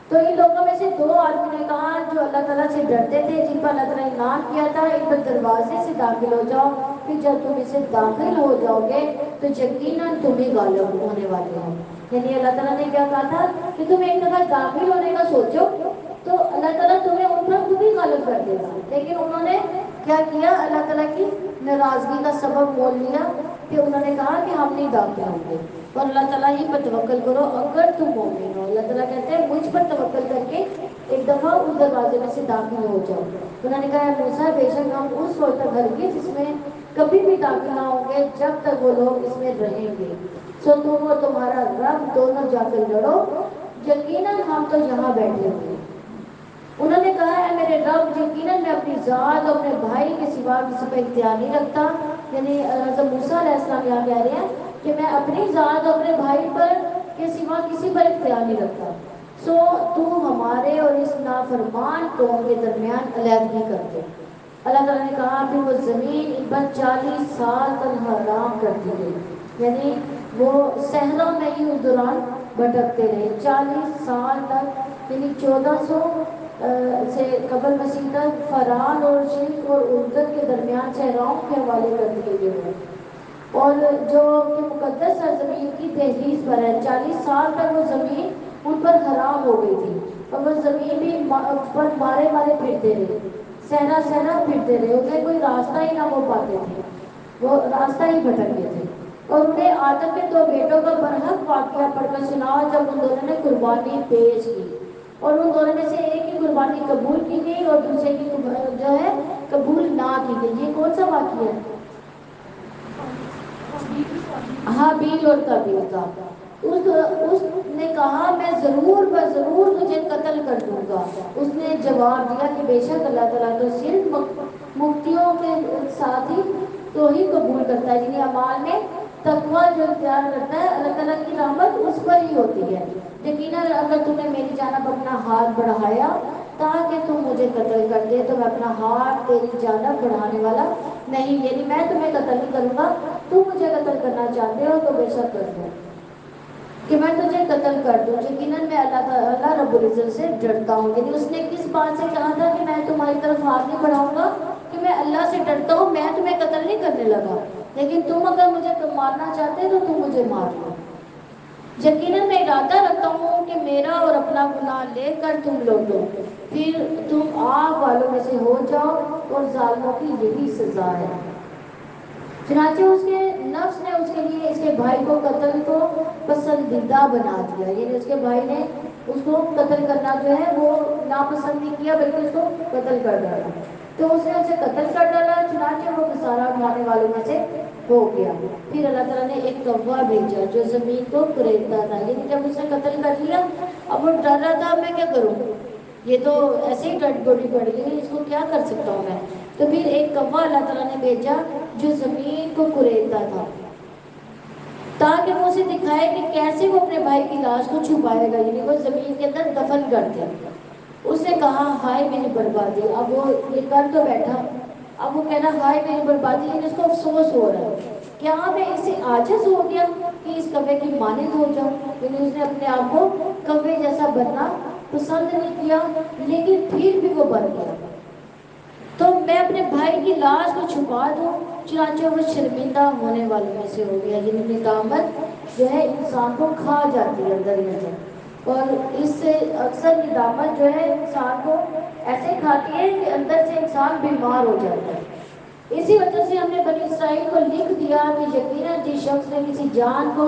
تو ان لوگوں میں سے دو آدمی نے کہا جو اللہ تعالیٰ سے ڈرتے تھے جن پر اللہ تعالیٰ نے انعام کیا تھا ان پر دروازے سے داخل ہو جاؤ پھر جب تم اسے داخل ہو جاؤ گے تو یقیناً تم ہی غالب ہونے والے ہو. یعنی اللہ تعالیٰ نے کیا کہا تھا کہ تم ایک دفعہ داخل ہونے کا سوچو تو اللہ تعالیٰ تمہیں ان پر خود ہی غالب کر دے گا. لیکن انہوں نے کیا کیا؟ اللہ تعالیٰ کی ناراضگی کا سبب مول لیا کہ انہوں نے کہا کہ ہم نہیں داخل ہوں گے اور اللہ تعالیٰ ہی پر توکل کرو اگر تم مومن ہو. اللہ تعالیٰ کہتے ہیں مجھ پر توکل کر کے ایک دفعہ اس دروازے میں سے داخل ہو جاؤ. انہوں نے کہا موسیٰ بے شک ہم اس وقت تک ہرگز اس میں کبھی بھی داخل نہ ہوں گے جب تک وہ لوگ اس میں رہیں گے. سو تم اور تمہارا رب دونوں جا کر لڑو یقیناً ہم تو یہاں بیٹھے ہوئے. انہوں نے کہا ہے میرے رب یقیناً میں اپنی ذات اور اپنے بھائی کے سوا کسی پر اختیار نہیں رکھتا. یعنی حضرت موسیٰ علیہ السلام یہاں کہہ رہے ہیں کہ میں اپنی ذات اور اپنے بھائی پر کے سوا کسی پر اختیار نہیں رکھتا. سو تو ہمارے اور اس نافرمان قوم کے درمیان علیحدگی کر دے. اللہ تعالیٰ نے کہا پھر وہ زمین ان پر 40 سال تک حرام کر دی گئی. یعنی وہ صحرا میں ہی اس دوران بھٹکتے رہے 40 سال تک. یعنی 1400 سے قبل مسیح تک فران اور شرک اور اردن کے درمیان صحراؤں کے حوالے کر دیے گئے ہیں. اور جو کہ مقدس سرزمین کی دہلیز پر ہے 40 سال تک وہ زمین ان پر حرام ہو گئی تھی اور وہ زمین بھی پر مارے پھرتے رہے صحرا پھرتے رہے. انہیں کوئی راستہ ہی نہ وہ پاتے تھے، وہ راستہ ہی بھٹک گئے تھے. اور انہیں آدم کے 2 بیٹوں کا برحق واقعہ پڑھ کر سنا جب ان دونوں نے قربانی پیش کی اور ان دونوں میں سے ایک کی قربانی قبول کی گئی اور دوسرے کی جو ہے قبول نہ کی گئی. یہ کون سا واقعہ ہے؟ ہابیل اور قابیل کا. اس نے کہا میں ضرور ضرور تجھے قتل کر دوں گا۔ اس نے جواب دیا کہ بے شک اللہ تعالیٰ تو صرف مفتیوں کے ساتھ ہی تو ہی قبول کرتا ہے، یعنی اعمال میں تقوی جو اختیار کرتا ہے اللہ تعالیٰ کی رحمت اس پر ہی ہوتی ہے۔ یقیناً اگر تم نے میری جانب اپنا ہاتھ بڑھایا تاکہ تم مجھے قتل کر دے تو میں اپنا ہاتھ تیری جانب بڑھانے والا نہیں، یعنی میں تمہیں قتل نہیں کروں گا، تم مجھے قتل کرنا چاہتے ہو تو بے شک کر دو کہ میں تجھے قتل کر دوں۔ یقیناً میں اللہ تعالیٰ رب العزت سے ڈرتا ہوں، یعنی اس نے کس بات سے کہا تھا کہ میں تمہاری طرف ہاتھ نہیں بڑھاؤں گا، کہ میں اللہ سے ڈرتا ہوں، میں تمہیں قتل نہیں کرنے لگا، لیکن تم اگر مجھے مارنا چاہتے تو تم مجھے مار لو۔ یقیناً میں ارادہ رکھتا ہوں کہ میرا اور اپنا گناہ لے کر تم لوٹو، پھر تم آگ والوں میں سے ہو جاؤ، اور ظالموں کی یہی سزا ہے۔ چنانچہ اس کے نفس نے اس کے لیے اس کے بھائی کو قتل کو پسندیدہ بنا دیا، یعنی اس کے بھائی نے اس کو قتل کرنا جو ہے وہ ناپسند نہیں کیا بلکہ اس کو قتل کر ڈالا، تو اس نے اسے قتل کر ڈالا، چنانچہ وہ خسارہ اٹھانے والوں میں سے ہو گیا۔ پھر اللہ تعالیٰ نے ایک کوا بھیجا جو زمین کو کریدتا تھا، یعنی جب اس نے قتل کر لیا اب وہ ڈر رہا تھا میں کیا کروں، یہ تو ایسے ہی ڈٹ بوٹی پڑ گئی، اس کو کیا کر سکتا ہوں میں، تو پھر ایک کوا اللہ تعالیٰ نے بھیجا جو زمین کو کریدتا تھا تاکہ وہ اسے دکھائے کہ کیسے وہ اپنے بھائی کی لاش کو چھپائے گا، یعنی وہ زمین کے اندر دفن کر دے۔ اس نے کہا ہائے میری بربادی، اب وہ یہ کر تو بیٹھا، اب وہ کہنا ہائے میری بربادی، لیکن اس کو افسوس ہو رہا ہے کیا میں اس سے عاجز ہو گیا کہ اس کوے کی مانند ہو جاؤں، یعنی اس نے اپنے آپ کو کوے جیسا بننا پسند نہیں کیا، لیکن پھر بھی وہ بن گیا، تو میں اپنے بھائی کی لاش کو چھپا دوں، چنانچہ وہ شرمندہ ہونے والوں میں سے ہو گیا، یعنی ندامت جو ہے انسان کو کھا جاتی ہے اندر ہی اندر، اور اس سے اکثر ندامت جو ہے انسان کو ایسے کھاتی ہے کہ اندر سے انسان بیمار ہو جاتا ہے۔ اسی وجہ سے ہم نے بنی اسرائیل کو لکھ دیا کہ یقیناً جس شخص نے کسی جان کو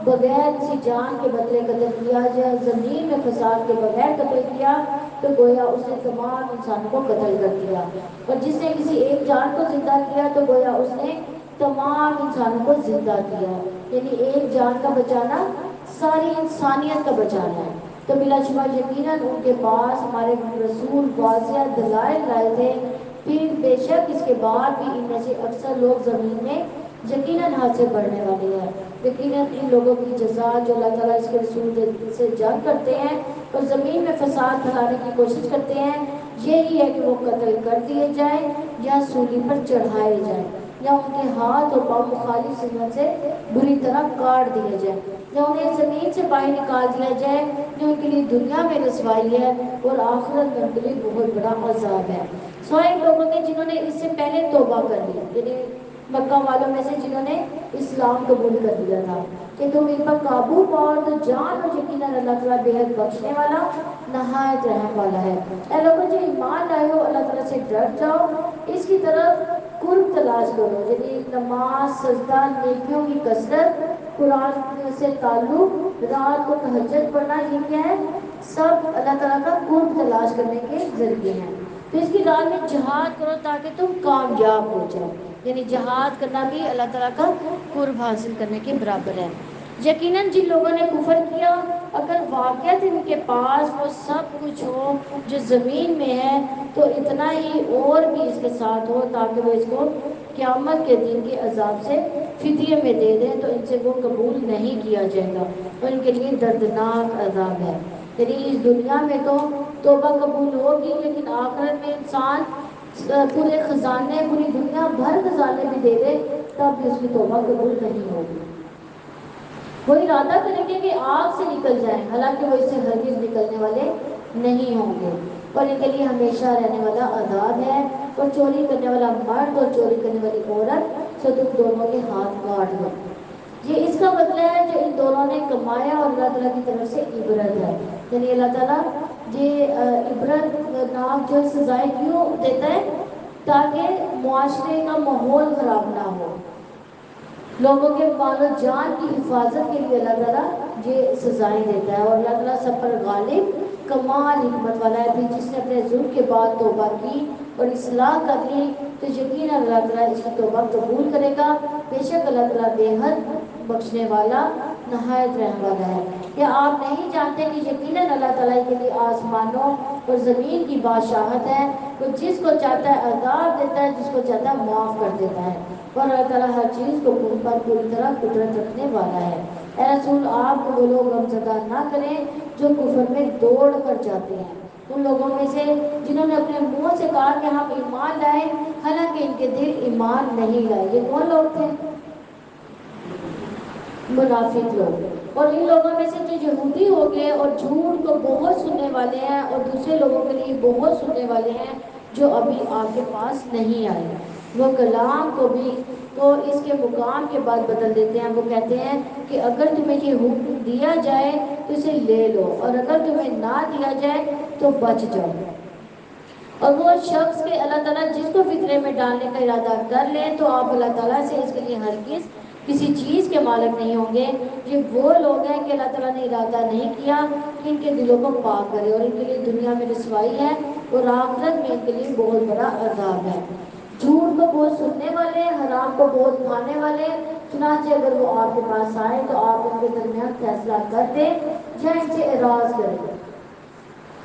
بغیر کسی جان کے بدلے قتل کیا جائے، زمین میں فساد کے بغیر قتل کیا تو گویا اس نے تمام انسانوں کو قتل کر دیا، اور جس نے کسی ایک جان کو زندہ کیا تو گویا اس نے تمام انسانوں کو زندہ کیا، یعنی ایک جان کا بچانا ساری انسانیت کا بچانا ہے۔ تو بلا شبہ یقیناً ان کے پاس ہمارے رسول واضح دلائل لائے تھے، پھر بے شک اس کے بعد بھی ان میں سے اکثر لوگ زمین میں یقیناً ہاتھ سے بڑھنے والے ہیں۔ یقیناً ان لوگوں کی جزا جو اللہ تعالیٰ اس کے رسول سے جنگ کرتے ہیں اور زمین میں فساد پھیلانے کی کوشش کرتے ہیں، یہی ہے کہ وہ قتل کر دیے جائیں یا سولی پر چڑھائے جائیں، یا ان کے ہاتھ اور پاؤں مخالف سمت سے بری طرح کاٹ دیے جائیں، یا انہیں زمین سے باہر نکال دیا جائے، جو ان کے لیے دنیا میں رسوائی ہے اور آخرت میں ان کے لیے بہت بڑا عذاب ہے۔ سوائے لوگوں نے جنہوں نے اس سے پہلے توبہ کر لی، یعنی مکہ والوں میں سے جنہوں نے اسلام قبول کر لیا تھا کہ تم ان پر قابو پاؤ تو جان لو یقیناً اللہ تعالیٰ بے حد بخشنے والا نہایت رحم والا ہے۔ اے لوگوں جو ایمان لائے ہو اللہ تعالیٰ سے ڈر جاؤ، اس کی طرف قرب تلاش کرو، یعنی نماز، سجدہ، نیکیوں کی کثرت، قرآن سے تعلق، رات کو تہجد پڑھنا، یہ کیا ہے سب اللہ تعالیٰ کا قرب تلاش کرنے کے ذریعے ہیں۔ تو اس کی راہ میں جہاد کرو تاکہ تم کامیاب ہو جاؤ، یعنی جہاد کرنا بھی اللہ تعالیٰ کا قرب حاصل کرنے کے برابر ہے۔ یقیناً جن لوگوں نے کفر کیا اگر واقعات ان کے پاس وہ سب کچھ ہو جو زمین میں ہے تو اتنا ہی اور بھی اس کے ساتھ ہو تاکہ وہ اس کو قیامت کے دن کے عذاب سے فدیے میں دے دیں تو ان سے وہ قبول نہیں کیا جائے گا اور ان کے لیے دردناک عذاب ہے۔ یعنی اس دنیا میں تو توبہ قبول ہوگی، لیکن آخرت میں انسان پورے خزانے، پوری دنیا بھر خزانے بھی دے دے تب بھی اس کی توبہ قبول نہیں ہوگی۔ وہ ارادہ کریں گے کہ آگ سے نکل جائیں، حالانکہ وہ اس سے ہرگز نکلنے والے نہیں ہوں گے، اور ان کے لیے ہمیشہ رہنے والا عذاب ہے۔ اور چوری کرنے والا مرد اور چوری کرنے والی عورت سو تم دونوں کے ہاتھ کاٹ دو، یہ اس کا بدلہ ہے جو ان دونوں نے کمایا، اور اللہ تعالیٰ کی طرف سے عبرت ہے، یعنی اللہ تعالیٰ یہ عبرت ناک جو سزائیں کیوں دیتا ہے تاکہ معاشرے کا ماحول خراب نہ ہو، لوگوں کے مال و جان کی حفاظت کے لیے اللہ تعالیٰ یہ سزائیں دیتا ہے، اور اللہ تعالیٰ سب پر غالب کمال حکمت والا ہے۔ پھر جس نے اپنے ظلم کے بعد توبہ کی اور اصلاح کر لی تو یقیناً اللہ تعالیٰ اس کی توبہ قبول کرے گا، بے شک اللہ تعالیٰ بے حد بخشنے والا نہایت رحم والا ہے۔ کیا آپ نہیں جانتے کہ یقیناً اللہ تعالیٰ کے لیے آسمانوں اور زمین کی بادشاہت ہے؟ وہ جس کو چاہتا ہے عذاب دیتا ہے، جس کو چاہتا ہے معاف کر دیتا ہے، اور اللہ تعالیٰ ہر چیز کو پر پوری طرح قدرت رکھنے والا ہے۔ اے رسول، آپ کو وہ لوگ غمزدہ نہ کریں جو کفر میں دوڑ کر جاتے ہیں، ان لوگوں میں سے جنہوں نے اپنے منہ سے کہا کہ ہم ایمان لائے، حالانکہ ان کے دل ایمان نہیں لائے۔ یہ کون لوگ تھے؟ منافق لوگ۔ اور ان لوگوں میں سے جو یہودی ہو گئے اور جھوٹ کو بہت سننے والے ہیں اور دوسرے لوگوں کے لیے بہت سننے والے ہیں، جو ابھی آپ کے پاس نہیں آئے، وہ کلام کو بھی تو اس کے مقام کے بعد بدل دیتے ہیں۔ وہ کہتے ہیں کہ اگر تمہیں یہ حکم دیا جائے تو اسے لے لو، اور اگر تمہیں نہ دیا جائے تو بچ جاؤ۔ اور وہ شخص کے اللہ تعالیٰ جس کو فتنے میں ڈالنے کا ارادہ کر لے تو آپ اللہ تعالیٰ سے اس کے لیے ہرگز کسی چیز کے مالک نہیں ہوں گے۔ یہ وہ لوگ ہیں کہ اللہ تعالیٰ نے ارادہ نہیں کیا کہ ان کے دلوں کو پاک کرے، اور ان کے لیے دنیا میں رسوائی ہے اور آخرت میں ان کے لیے بہت بڑا عذاب ہے۔ جھوٹ کو بہت سننے والے، حرام کو بہت کھانے والے، چنانچہ اگر وہ آپ کے پاس آئے تو آپ ان کے درمیان فیصلہ کر دیں یا ان سے اعراض کریں،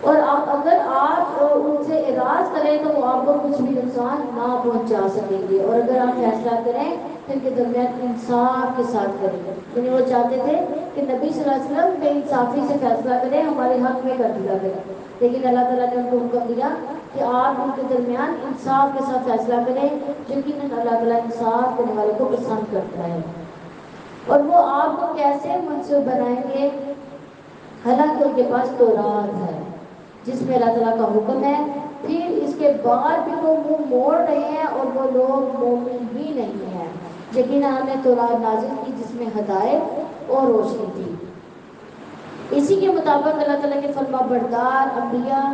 اور اگر آپ ان سے اعراض کریں تو وہ آپ کو کچھ بھی نقصان نہ پہنچا سکیں گے، اور اگر آپ فیصلہ کریں تو ان کے درمیان انصاف کے ساتھ کریں۔ یعنی وہ چاہتے تھے کہ نبی صلی اللہ علیہ وسلم بے انصافی سے فیصلہ کریں، ہمارے حق میں کر دیا کریں، لیکن اللہ تعالیٰ نے ان کو حکم دیا کہ آپ ان کے درمیان انصاف کے ساتھ فیصلہ کریں، یقیناً اللہ تعالیٰ انصاف کرنے والوں کو پسند کرتا ہے۔ اور وہ آپ کو کیسے منصوب بنائیں گے حالانکہ ان کے پاس تورات ہے جس میں اللہ تعالیٰ کا حکم ہے، پھر اس کے بعد بھی وہ منہ موڑ رہے ہیں اور وہ لوگ مومن ہی نہیں ہیں۔ یقیناً ہم نے تورات نازل کی جس میں ہدایت اور روشنی تھی۔ اسی کے مطابق اللہ تعالیٰ کے فرما بردار انبیاء،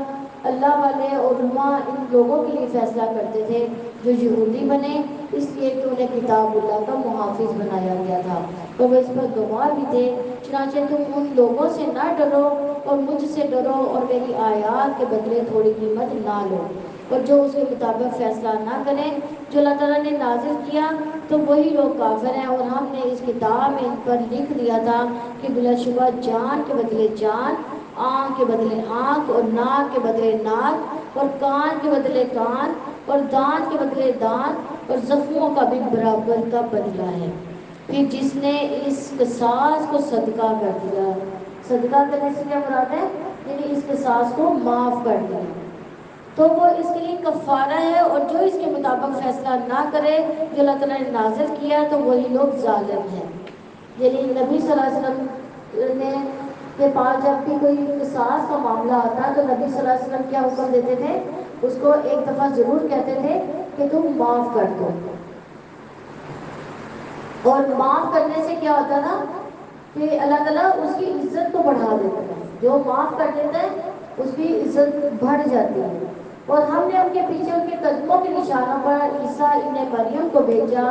اللہ والے علماء ان لوگوں کے لیے فیصلہ کرتے تھے جو یہودی بنے، اس لیے کہ انہیں کتاب اللہ کا محافظ بنایا گیا تھا، اور وہ اس پر گواہ بھی تھے۔ چنانچہ تم ان لوگوں سے نہ ڈرو اور مجھ سے ڈرو، اور میری آیات کے بدلے تھوڑی قیمت نہ لو، اور جو اس کے مطابق فیصلہ نہ کریں جو اللہ تعالیٰ نے نازل کیا تو وہی لوگ کافر ہیں۔ اور ہم نے اس کتاب میں ان پر لکھ دیا تھا کہ بلا شبہ جان کے بدلے جان، آنکھ کے بدلے آنکھ، اور ناک کے بدلے ناک، اور کان کے بدلے کان، اور دانت کے بدلے دانت، اور زخموں کا بھی برابر کا بدلہ ہے۔ پھر جس نے اس قصاص کو صدقہ کر دیا، صدقہ کرنے سے کیا مراد ہے؟ یعنی اس قصاص کو معاف کر دیا، تو وہ اس کے لیے کفارہ ہے، اور جو اس کے مطابق فیصلہ نہ کرے جو اللہ تعالیٰ نے نازل کیا تو وہی لوگ ظالم ہیں۔ یعنی نبی صلی اللہ علیہ وسلم نے کے پاس جب بھی کوئی قصاص کا معاملہ آتا تو نبی صلی اللہ علیہ وسلم کیا حکم دیتے تھے؟ اس کو ایک دفعہ ضرور کہتے تھے کہ تم معاف کر دو، اور معاف کرنے سے کیا ہوتا نا کہ اللہ تعالیٰ اس کی عزت کو بڑھا دیتا ہے، جو معاف کر دیتا ہے اس کی عزت بڑھ جاتی ہے۔ اور ہم نے ان کے پیچھے ان کے قدموں کے نشانوں پر عیسیٰ ابن مریم کو بھیجا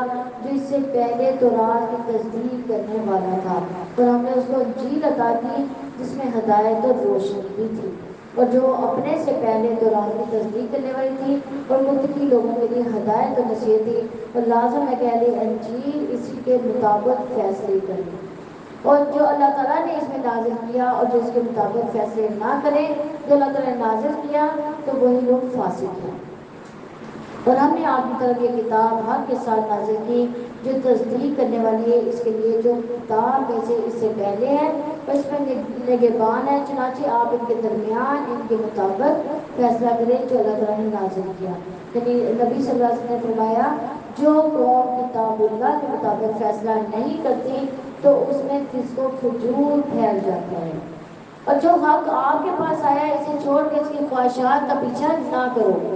جو اس سے پہلے تورات کی تصدیق کرنے والا تھا، اور ہم نے اس کو انجیل عطا کی جس میں ہدایت اور روشنی بھی تھی، اور جو اپنے سے پہلے تورات کی تصدیق کرنے والی تھی اور متقی لوگوں کے لیے ہدایت اور نصیحت تھی، اور لازم ہے کہ اہل انجیل اسی کے مطابق فیصلے کریں، اور جو اللہ تعالیٰ نے اس میں نازل کیا اور جو اس کے مطابق فیصلے نہ کریں جو اللہ تعالیٰ نے نازل کیا تو وہی لوگ فاسق ہیں۔ اور ہم نے آپ کی طرف یہ کتاب حق کے ساتھ نازل کی جو تصدیق کرنے والی ہے اس کے لیے جو کتاب میں سے اس سے پہلے ہے، اور اس میں نگہبان ہے، چنانچہ آپ ان کے درمیان ان کے مطابق فیصلہ کریں جو اللہ تعالیٰ نے نازل کیا۔ یعنی نبی صلی اللہ علیہ وسلم نے فرمایا جو قوم کتاب اللہ کے مطابق فیصلہ نہیں کرتی تو اس میں فسق و فجور پھیل جاتا ہے، اور جو حق آپ کے پاس آیا ہے اسے چھوڑ کے اس کی خواہشات کا پیچھا نہ کرو۔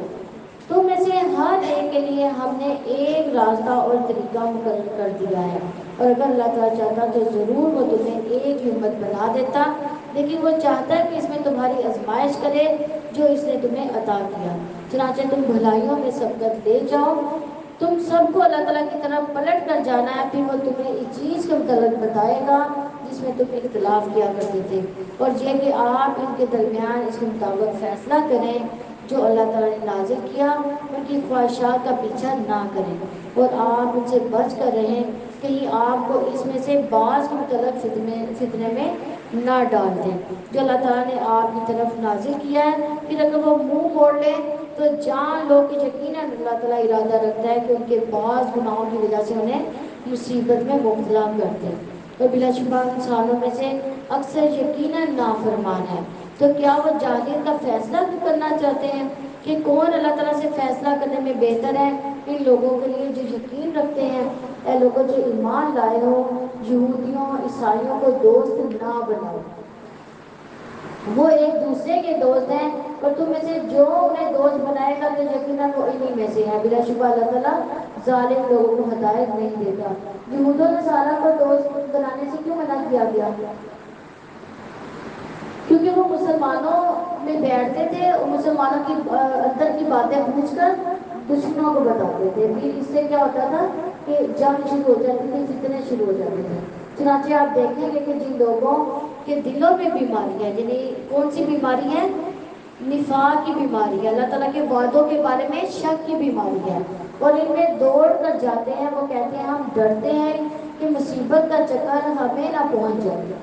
تم میں سے ہر ایک کے لیے ہم نے ایک راستہ اور طریقہ مقرر کر دیا ہے، اور اگر اللہ تعالیٰ چاہتا تو ضرور وہ تمہیں ایک امت بنا دیتا، لیکن وہ چاہتا ہے کہ اس میں تمہاری آزمائش کرے جو اس نے تمہیں عطا کیا، چنانچہ تم بھلائیوں میں سبقت لے جاؤ۔ تم سب کو اللہ تعالیٰ کی طرف پلٹ کر جانا ہے، پھر وہ تمہیں اس چیز کے متعلق بتائے گا جس میں تم اختلاف کیا کرتے تھے، اور یہ کہ آپ ان کے درمیان اس کے مطابق فیصلہ کریں جو اللہ تعالیٰ نے نازل کیا، ان کی خواہشات کا پیچھا نہ کریں، اور آپ ان سے بچ کر رہیں کہیں آپ کو اس میں سے بعض مطلب فتنے میں نہ ڈال دیں جو اللہ تعالیٰ نے آپ کی طرف نازل کیا ہے. پھر اگر وہ منہ موڑ لیں تو جان لو کہ یقیناً اللہ تعالیٰ ارادہ رکھتا ہے کہ ان کے بعض گناہوں کی وجہ سے انہیں مصیبت میں مبتلا کرتے ہیں. اور بلا شبہ انسانوں میں سے اکثر یقیناً نافرمان ہے. تو کیا وہ جاہلیت کا فیصلہ کرنا چاہتے ہیں کہ کون اللہ تعالیٰ سے فیصلہ کرنے میں بہتر ہے؟ ان لوگوں کے لیے جو یقین رکھتے ہیں اے لوگوں جو ایمان لائے ہو یہودیوں عیسائیوں کو دوست نہ بناؤ. وہ ایک دوسرے کے دوست ہیں اور تم میں سے جو انہیں دوست بنائے گا تو یقیناً وہ انہی میں سے ہے. بلا شبہ اللہ تعالیٰ ظالم لوگوں کو ہدایت نہیں دیتا. یہود و نصارہ کو دوست بنانے سے کیوں منع کیا گیا؟ کیونکہ وہ مسلمانوں میں بیٹھتے تھے اور مسلمانوں کی اندر کی باتیں پوچھ کر دشمنوں کو بتاتے تھے. پھر اس سے کیا ہوتا تھا کہ جنگ شروع ہو جاتی تھی, فتنے شروع ہو جاتے تھے. چنانچہ آپ دیکھیں گے کہ جن لوگوں کے دلوں میں بیماری ہے, یعنی کون سی بیماری ہے؟ نفاق کی بیماری ہے, اللہ تعالیٰ کے وعدوں کے بارے میں شک کی بیماری ہے, اور ان میں دوڑ کر جاتے ہیں. وہ کہتے ہیں ہم ڈرتے ہیں کہ مصیبت کا چکر ہمیں نہ پہنچ جائے.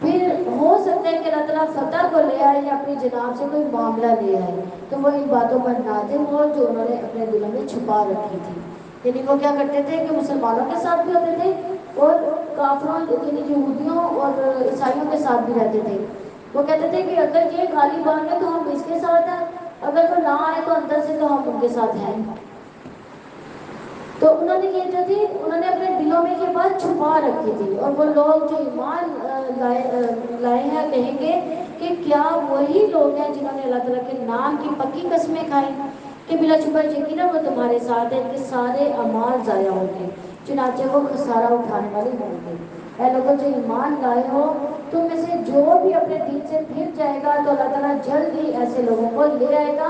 پھر ہو سکتا ہے کہ اللہ تعالیٰ فتح کو لے آئے یا اپنی جناب سے کوئی معاملہ لے آئے تو وہ ان باتوں پر نادم ہو جو انہوں نے اپنے دلوں میں چھپا رکھی تھی. یعنی وہ کیا کرتے تھے کہ مسلمانوں کے ساتھ بھی ہوتے تھے اور کافروں یعنی یہودیوں اور عیسائیوں کے ساتھ بھی رہتے تھے. وہ کہتے تھے کہ اگر یہ غالب آ گئے تو ہم اس کے ساتھ ہیں, اگر وہ نہ آئے تو اندر سے تو ہم ان کے ساتھ ہیں. تو انہوں نے یہ جو تھی انہوں نے اپنے دلوں میں یہ بات چھپا رکھی تھی. اور وہ لوگ جو ایمان لائے ہیں کہیں گے کہ کیا وہی لوگ ہیں جنہوں نے اللہ تعالیٰ کے نام کی پکی قسمیں کھائی کہ بلا شبہ یقیناً وہ تمہارے ساتھ ہے کہ سارے اعمال ضائع ہوں گے, چنانچہ وہ خسارہ اٹھانے والے ہوں گے. اے لوگوں جو ایمان لائے ہو تم میں سے جو بھی اپنے دین سے پھر جائے گا تو اللہ تعالیٰ جلد ہی ایسے لوگوں کو لے آئے گا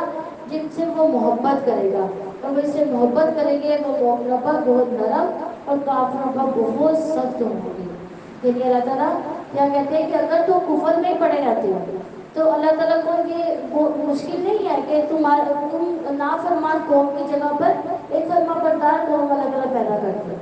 جن سے وہ محبت کرے گا, اور وہ اس سے محبت کریں گے. وہ مومنوں پر بہت نرم اور کافروں پر بہت سخت ہوں گے. یعنی اللہ تعالیٰ کیا کہتے ہیں کہ اگر تم کفر میں پڑے رہتے ہو تو اللہ تعالیٰ کو یہ مشکل نہیں ہے کہ تم نافرمان قوم کی جگہ پر ایک فرما بردار قوم اللہ تعالیٰ پیدا کرتے ہیں.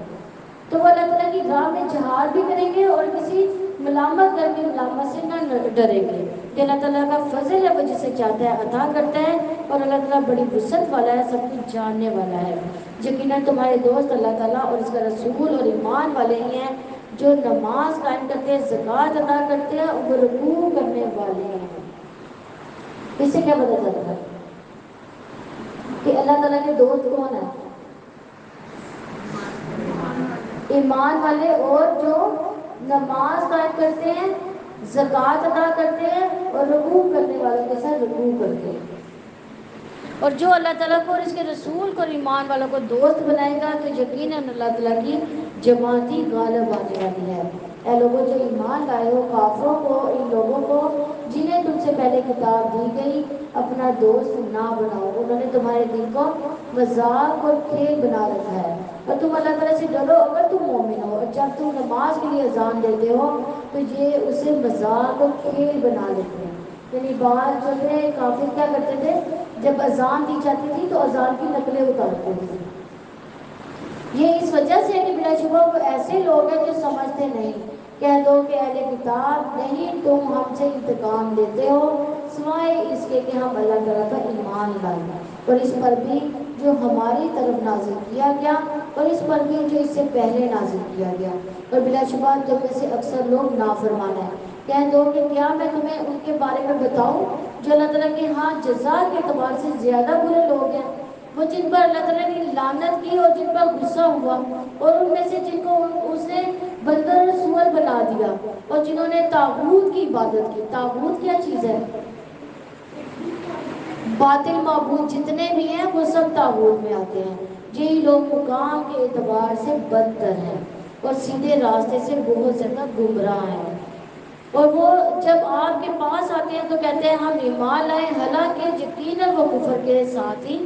تو وہ اللہ تعالیٰ کی راہ میں جہاد بھی کریں گے اور کسی ملامت کرنے ملامت سے نہ ڈریں گے. کہ اللہ تعالیٰ کا فضل ہے, وہ جسے چاہتا ہے عطا کرتا ہے, اور اللہ تعالیٰ بڑی وسعت والا ہے, سب کچھ جاننے والا ہے. یقیناً تمہارے دوست اللہ تعالیٰ اور اس کا رسول اور ایمان والے ہی ہیں جو نماز قائم کرتے ہیں, زکوٰۃ ادا کرتے ہیں اور رکوع کرنے والے ہیں. اس سے کیا پتہ چلتا ہے کہ اللہ تعالیٰ کے دوست کون ہیں؟ ایمان والے اور جو نماز قائم کرتے ہیں, زکوٰۃ ادا کرتے ہیں اور رکوع کرنے والوں کے ساتھ رکوع کرتے ہیں. اور جو اللہ تعالیٰ کو اور اس کے رسول کو اور ایمان والوں کو دوست بنائے گا تو یقیناً اللہ تعالیٰ کی جماعتی غالب آنے والی ہے. اے لوگوں جو ایمان لائے ہو کافروں کو, ان لوگوں کو جنہیں تم سے پہلے کتاب دی گئی اپنا دوست نہ بناؤ. انہوں نے تمہارے دل کو مذاق اور کھیل بنا رکھا ہے. اور تم اللہ تعالیٰ سے ڈرو اگر تم مومن ہو, اور جب تم نماز کے لیے اذان دیتے ہو تو یہ اسے مذاق اور کھیل بنا لیتے ہیں. یعنی بعض جو تھے کافر کیا کرتے تھے, جب اذان دی جاتی تھی تو اذان کی نقلیں اتارتے تھے. یہ اس وجہ سے ہے کہ بلا شبہ وہ ایسے لوگ ہیں جو سمجھتے نہیں. کہہ دو کہ اہل کتاب نہیں تم ہم سے انتقام لیتے ہو سوائے اس کے کہ ہم اللہ تعالیٰ کا ایمان لائیں, اور اس پر بھی جو ہماری طرف نازل کیا گیا اور اس پر بھی جو اس سے پہلے نازل کیا گیا. اور بلا شبہ تم میں سے اکثر لوگ نافرمان ہیں. کہہ دو کہ کیا میں تمہیں ان کے بارے میں بتاؤں جو اللہ تعالیٰ کے ہاں جزا کے اعتبار سے زیادہ برے لوگ ہیں. وہ جن پر اللہ تعالیٰ نے لعنت کی اور جن پر غصہ ہوا, اور ان میں سے جن کو اس نے بندر اور سور بنا دیا, اور جنہوں نے طاغوت کی عبادت کی. طاغوت کیا چیز ہے؟ باطل معبود جتنے بھی ہیں وہ سب طاغوت میں آتے ہیں. یہی لوگ مقام کے اعتبار سے بدتر ہیں اور سیدھے راستے سے بہت زیادہ گمراہ ہیں. اور وہ جب آپ کے پاس آتے ہیں تو کہتے ہیں ہم ایمان لائے, حالانکہ یقیناً وہ کفر کے ساتھ ہی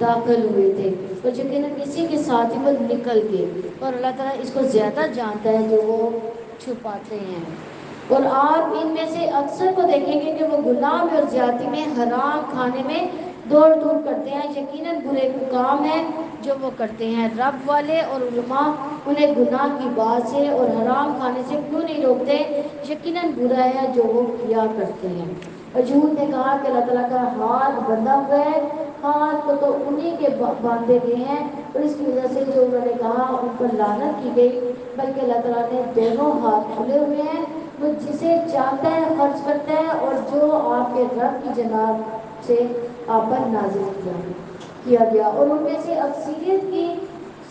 داخل ہوئے تھے اور یقیناً اسی کے ساتھ ہی وہ نکل گئے. اور اللہ تعالیٰ اس کو زیادہ جانتا ہے جو وہ چھپاتے ہیں. اور آپ ان میں سے اکثر کو دیکھیں گے کہ وہ گناہ میں اور زیادتی میں, حرام کھانے میں دوڑ دھوپ کرتے ہیں، یقیناً برے کام ہے جو وہ کرتے ہیں۔ رب والے اور علماء انہیں گناہ کی بات سے اور حرام کھانے سے کیوں نہیں روکتے؟ یقیناً برا ہے جو وہ کیا کرتے ہیں۔ اور جھوٹ نے کہا کہ اللہ تعالیٰ کا ہاتھ بندھا ہوا ہے، ہاتھ کو تو انہی کے باندھے گئے ہیں، اور اس کی وجہ سے جو انہوں نے کہا ان پر لعنت کی گئی، بلکہ اللہ تعالیٰ نے دونوں ہاتھ کھلے ہوئے ہیں، وہ جسے چاہتا ہے خرچ کرتا ہے، اور جو آپ کے رب کی جناب سے آپ پر نازل کیا گیا، اور ان میں سے اکثریت کی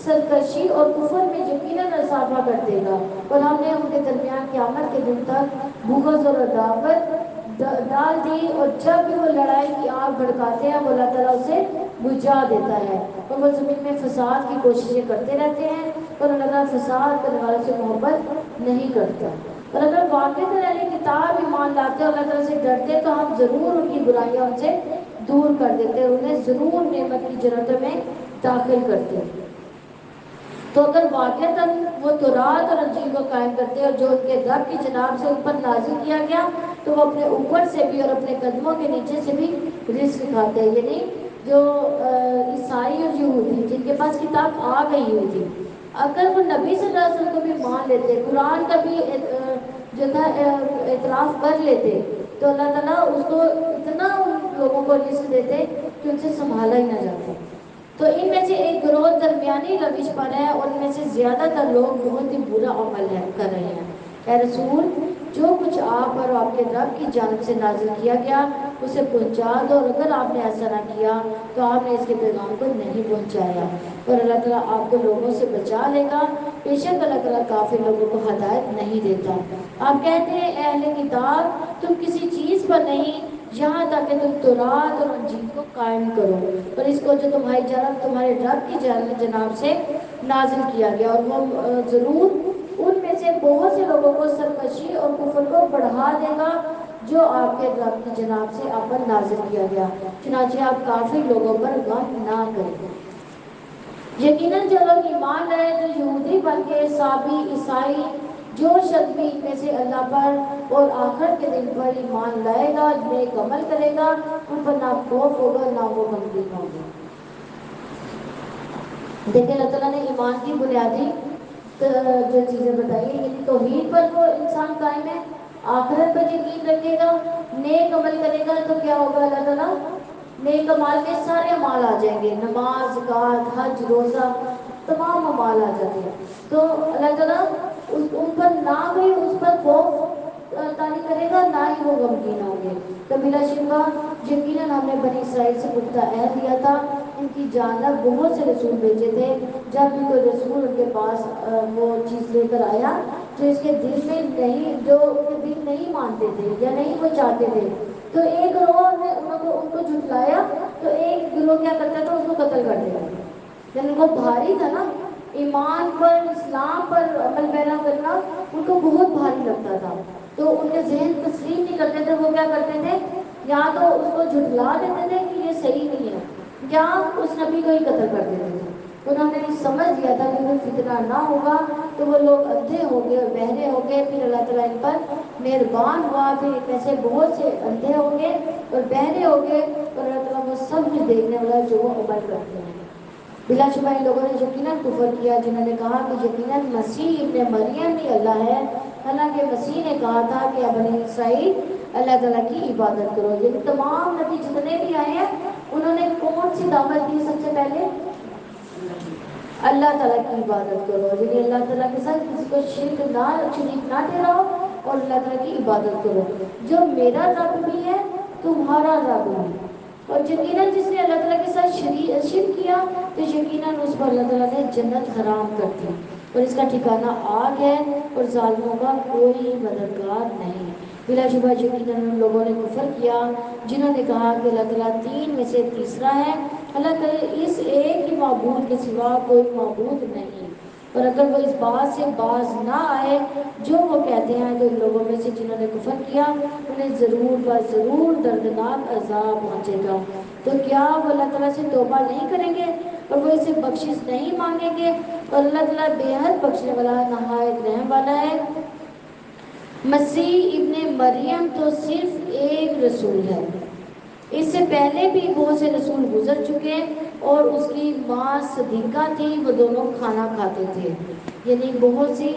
سرکشی اور کفر میں یقیناً اضافہ کر دے گا، اور ہم نے ان کے درمیان قیامت کے دن تک بغض اور عداوت ڈال دی، اور جب بھی وہ لڑائی کی آگ بھڑکاتے ہیں وہ اللہ تعالیٰ اسے بجھا دیتا ہے، اور وہ زمین میں فساد کی کوششیں کرتے رہتے ہیں، اور اللہ تعالیٰ فساد کرنے والوں سے محبت نہیں کرتا۔ اور اگر واقعات اہل کتاب ایمان لاتے اور اللہ تعالیٰ سے ڈرتے تو ہم ضرور ان کی برائیاں ان سے دور کر دیتے اور انہیں ضرور نعمت کی جنتوں میں داخل کرتے۔ تو اگر واقعتاً وہ تورات اور انجیل کو قائم کرتے اور جو ان کے رب کی جناب سے ان پر نازل کیا گیا تو وہ اپنے اوپر سے بھی اور اپنے قدموں کے نیچے سے بھی رزق کھاتے ہیں، یعنی جو عیسائی اور یہودی جن کے پاس کتاب آ گئی ہوئی تھی، اگر وہ نبی صلی اللہ علیہ وسلم کو بھی مان لیتے، قرآن کا بھی جو تھا اعتراف کر لیتے، تو اللہ تعالیٰ اس کو اتنا ان لوگوں کو رزق دیتے کہ ان سے سنبھالا ہی نہ جاتا۔ تو ان میں سے ایک گروہ درمیانی روش پر ہے، اور ان میں سے زیادہ تر لوگ بہت ہی برا عمل کر رہے ہیں۔ اے رسول، جو کچھ آپ اور آپ کے رب کی جانب سے نازل کیا گیا اسے پہنچا دو، اور اگر آپ نے ایسا نہ کیا تو آپ نے اس کے پیغام کو نہیں پہنچایا، اور اللہ تعالیٰ آپ کو لوگوں سے بچا لے گا، بے شک اللہ تعالیٰ کافی لوگوں کو ہدایت نہیں دیتا۔ آپ کہتے ہیں اے اہل کتاب تم کسی چیز پر نہیں یہاں تک کہ تم تورات اور انجیل کو قائم کرو، اور اس کو جو تمہاری جانب تمہارے رب کی جناب سے نازل کیا گیا، اور وہ ضرور ان میں سے بہت سے لوگوں کو سرکشی اور کفر کو بڑھا دے گا جو آپ کے رب کی جناب سے آپ پر نازل کیا گیا، چنانچہ آپ کافی لوگوں پر غم نہ کریں۔ یقیناً جو لوگ ایمان لائے جو یہودی بن کے سابی عیسائی، جو شخص بھی ان میں سے اللہ پر اور آخرت کے دن پر ایمان لائے گا، نیک عمل کرے گا، ان پر نہ خوف ہوگا نہ وہ غمگین ہوگا۔ دیکھیں اللہ تعالیٰ نے ایمان کی بنیادی جو چیزیں بتائی ہیں، یعنی توحید پر وہ انسان قائم ہے، آخرت پر یقین رکھے گا، نیک عمل کرے گا، تو کیا ہوگا؟ اللہ تعالیٰ نیک اعمال کے سارے اعمال آ جائیں گے، نماز، زکوٰۃ، حج، روزہ، تمام اعمال آ جاتے ہیں، تو اللہ تعالیٰ ان پر نہ کوئی اس پر خوف طاری کرے گا، نہ ہی وہ غمگین ہوں گے۔ تو بلا شبہ یقیناً ہم نے بنی اسرائیل سے پختہ عہد لیا تھا، ان کی جانب بہت سے رسول بھیجے تھے، جب بھی کوئی رسول ان کے پاس وہ چیز لے کر آیا جو اس کے دل میں نہیں، جو ان کے دل نہیں مانتے تھے یا نہیں وہ چاہتے تھے، تو ایک گروہ نے ان کو جھٹلایا، تو ایک گروہ کیا کرتا تھا؟ اس کو قتل کر دیا۔ لیکن ان کو بھاری تھا نا، ایمان پر اسلام پر عمل پیرا کرنا ان کو بہت بھاری لگتا تھا، تو ان کے ذہن تسلیم نہیں کرتے تھے، وہ کیا کرتے تھے؟ یا تو اس کو جھٹلا دیتے تھے کہ یہ صحیح نہیں ہے، یا اس نبی کو ہی قتل کر دیتے تھے۔ انہوں نے سمجھ لیا تھا کہ کوئی فتنہ نہ ہوگا، تو وہ لوگ اندھے ہو گئے اور بہرے ہو گئے، پھر اللہ تعالیٰ ان پر مہربان ہوا، پھر ان میں سے بہت سے اندھے ہو گئے اور بہرے ہو گئے، اور اللہ تعالیٰ وہ سب کچھ دیکھنے والا جو وہ عمل کرتے ہیں۔ بلا شبہ ان لوگوں نے یقیناً کفر کیا جنہوں نے کہا کہ یقیناً مسیح ابن مریم ہی اللہ ہے، حالانکہ مسیح نے کہا تھا کہ اے بنی اسرائیل اللہ تعالیٰ کی عبادت کرو۔ یعنی تمام نبی جتنے بھی آئے ہیں انہوں نے کون سی دعوت دی؟ سب سے پہلے اللہ تعالیٰ کی عبادت کرو، یعنی اللہ تعالیٰ کے ساتھ کسی کو شریک نہ ٹھہراؤ، اور اللہ تعالیٰ کی عبادت کرو، جو میرا رب بھی ہے تمہارا رب بھی۔ اور یقیناً جس نے اللہ تعالیٰ کے ساتھ شرک کیا تو یقیناً اس پر اللہ تعالیٰ نے جنت حرام کر دی، اور اس کا ٹھکانہ آگ ہے، اور ظالموں کا کوئی مددگار نہیں۔ بلا شبہ یقیناً ان لوگوں نے کفر کیا جنہوں نے کہا کہ اللہ تعالیٰ تین میں سے تیسرا ہے، اللہ تعالیٰ اس ایک ہی معبود کے سوا کوئی معبود نہیں، اور اگر وہ اس بات سے باز نہ آئے جو وہ کہتے ہیں، تو ان لوگوں میں سے جنہوں نے کفر کیا انہیں ضرور ضرور دردناک عذاب پہنچے گا۔ تو کیا وہ اللہ تعالیٰ سے توبہ نہیں کریں گے اور وہ اسے بخشش نہیں مانگیں گے؟ اور اللہ تعالیٰ بے حد بخشنے والا نہایت رحم والا ہے۔ مسیح ابن مریم تو صرف ایک رسول ہے اس سے پہلے بھی بہت سے رسول گزر چکے اور اس کی ماں صدیقہ تھی، وہ دونوں کھانا کھاتے تھے. یعنی بہت سی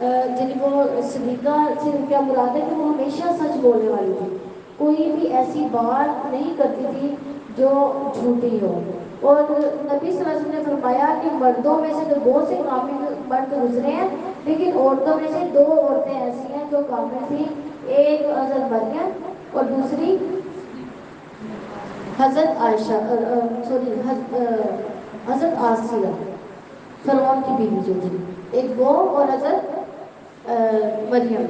یعنی وہ صدیقہ سے کیا مراد ہے کہ وہ ہمیشہ سچ بولنے والی تھی، کوئی بھی ایسی بات نہیں کرتی تھی جو جھوٹی ہو. اور نبی صلی اللہ علیہ وسلم نے فرمایا کہ مردوں میں سے تو بہت سے کامل مرد گزرے ہیں، لیکن عورتوں میں سے دو عورتیں ایسی ہیں جو کامل تھیں. ایک حضرت مریم اور دوسری حضرت عائشہ سوری حضرت آسیہ، فرعون کی بیوی جو تھی، ایک وہ اور حضرت مریم.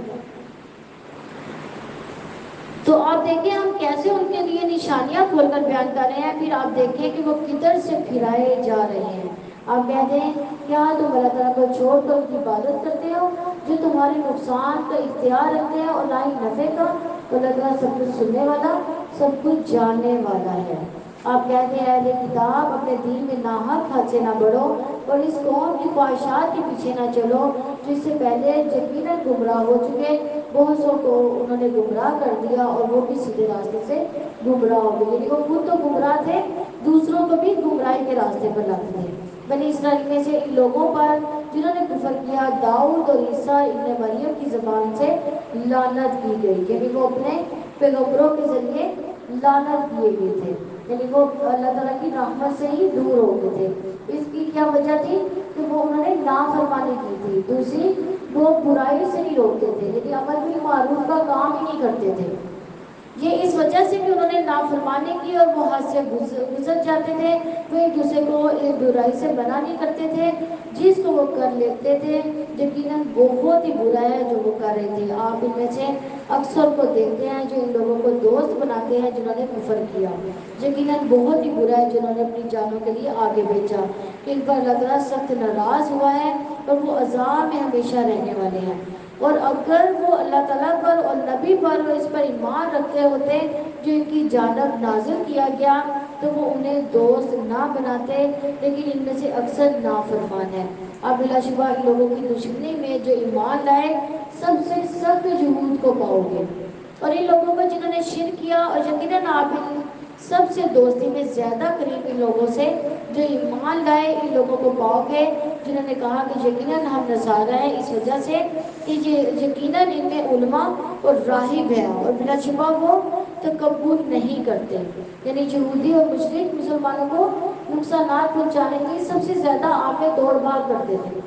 تو آپ دیکھیں ہم کیسے ان کے لیے نشانیاں کھول کر بیان کر رہے ہیں، پھر آپ دیکھیں کہ وہ کدھر سے پھرائے جا رہے ہیں. آپ کہتے ہیں کیا تم اللہ تعالیٰ کو چھوڑ کر ان کی عبادت کرتے ہو جو تمہارے نقصان کا اختیار رکھتے ہیں اور نہ ہی نفع کا؟ تو اللہ تعالیٰ سب کچھ سننے والا، سب کچھ جاننے والا ہے. آپ کہتے ہیں اہل کتاب اپنے دین میں ناحق حد سے نہ بڑھو اور اس قوم کی خواہشات کے پیچھے نہ چلو جو اس سے پہلے یقیناً گمراہ ہو چکے. بہت سو کو انہوں نے گمراہ کر دیا اور وہ بھی سیدھے راستے سے گمراہ ہو گئے. یعنی وہ خود تو گمراہ تھے، دوسروں کو بھی گمراہی کے راستے پر لاتے تھے. بنی اسرائیل میں سے ان لوگوں پر جنہوں نے کفر کیا، داؤد اور عیسیٰ ابن مریم کی زبان سے لعنت کی گئی. یعنی وہ اپنے پیغمبروں کے ذریعے لعنت کیے گئے تھے، یعنی وہ اللہ تعالیٰ کی رحمت سے ہی دور ہو گئے تھے. اس کی کیا وجہ تھی کہ وہ انہوں نے نافرمانی کی تھی. دوسری، وہ برائی سے نہیں روکتے تھے، یعنی امر بالمعروف کا کام ہی نہیں کرتے تھے. یہ اس وجہ سے کہ انہوں نے نافرمانی کی اور وہ حد سے گزر جاتے تھے. وہ ایک دوسرے کو ایک برائی سے منع نہیں کرتے تھے، جس کو وہ کر لیتے تھے یقیناً بہت ہی برا ہے جو وہ کر رہے تھے. آپ ان میں سے اکثر کو دیکھتے ہیں جو ان لوگوں کو دوست بناتے ہیں جنہوں نے کفر کیا. یقیناً بہت ہی برا ہے جنہوں نے اپنی جانوں کے لیے آگے بھیجا. ان پر اللہ تعالیٰ سخت ناراض ہوا ہے اور وہ عذاب میں ہمیشہ رہنے والے ہیں. اور اگر وہ اللہ تعالیٰ پر اور نبی پر اور اس پر ایمان رکھتے ہوتے جو ان کی جانب نازل کیا گیا تو وہ انہیں دوست نہ بناتے، لیکن ان میں سے اکثر نافرمان ہیں. آپ بلا شبہ ان لوگوں کی دشمنی میں جو ایمان لائے سب سے سخت جمود کو پاؤ گے. اور ان لوگوں کو جنہوں نے شرک کیا، اور یقیناً آپ ان سب سے دوستی میں زیادہ قریب ان لوگوں سے جو ایمان لائے ان لوگوں کو پاؤ گے جنہوں نے کہا کہ یقیناً ہم نصارہ ہیں، اس وجہ سے کہ یقیناً ان میں علماء اور راہب ہیں اور بلا شبہ وہ تکبر نہیں کرتے. یعنی یہودی اور مشرک مسلمانوں کو نقصانات پہنچانے کی سب سے زیادہ آپ میں دوڑ بھاگ کرتے تھے.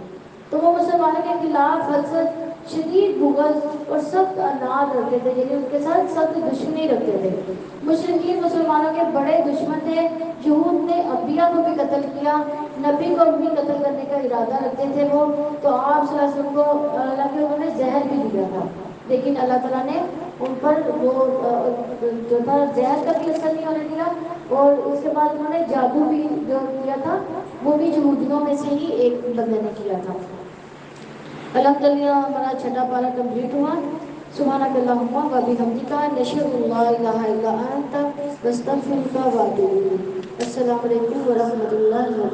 تو وہ مسلمانوں کے خلاف حسد، شدید بغض اور سخت عناد رکھتے تھے، یعنی ان کے ساتھ سخت دشمنی رکھتے تھے. مشرکین مسلمانوں کے بڑے دشمن تھے. یہود نے انبیاء کو بھی قتل کیا، نبی کو بھی قتل کرنے کا ارادہ رکھتے تھے وہ. تو آپ صلی اللہ علیہ وسلم کو حالانکہ انہوں نے زہر بھی دیا تھا، لیکن اللہ تعالیٰ نے ان پر وہ جو تھا زہر کا بھی اثر نہیں ہونے دیا. اور اس کے بعد انہوں نے جادو بھی جو کیا تھا وہ بھی یہودیوں میں سے ہی ایک بندے نے کیا تھا. الحمدللہ ہمارا چھٹا پارہ کمپلیٹ ہوا. سبحانک اللہم و بحمدک نشہد ان لا الہ الا انت نستغفرک و اتوب الیک. السلام علیکم ورحمۃ اللہ وبرکاتہ.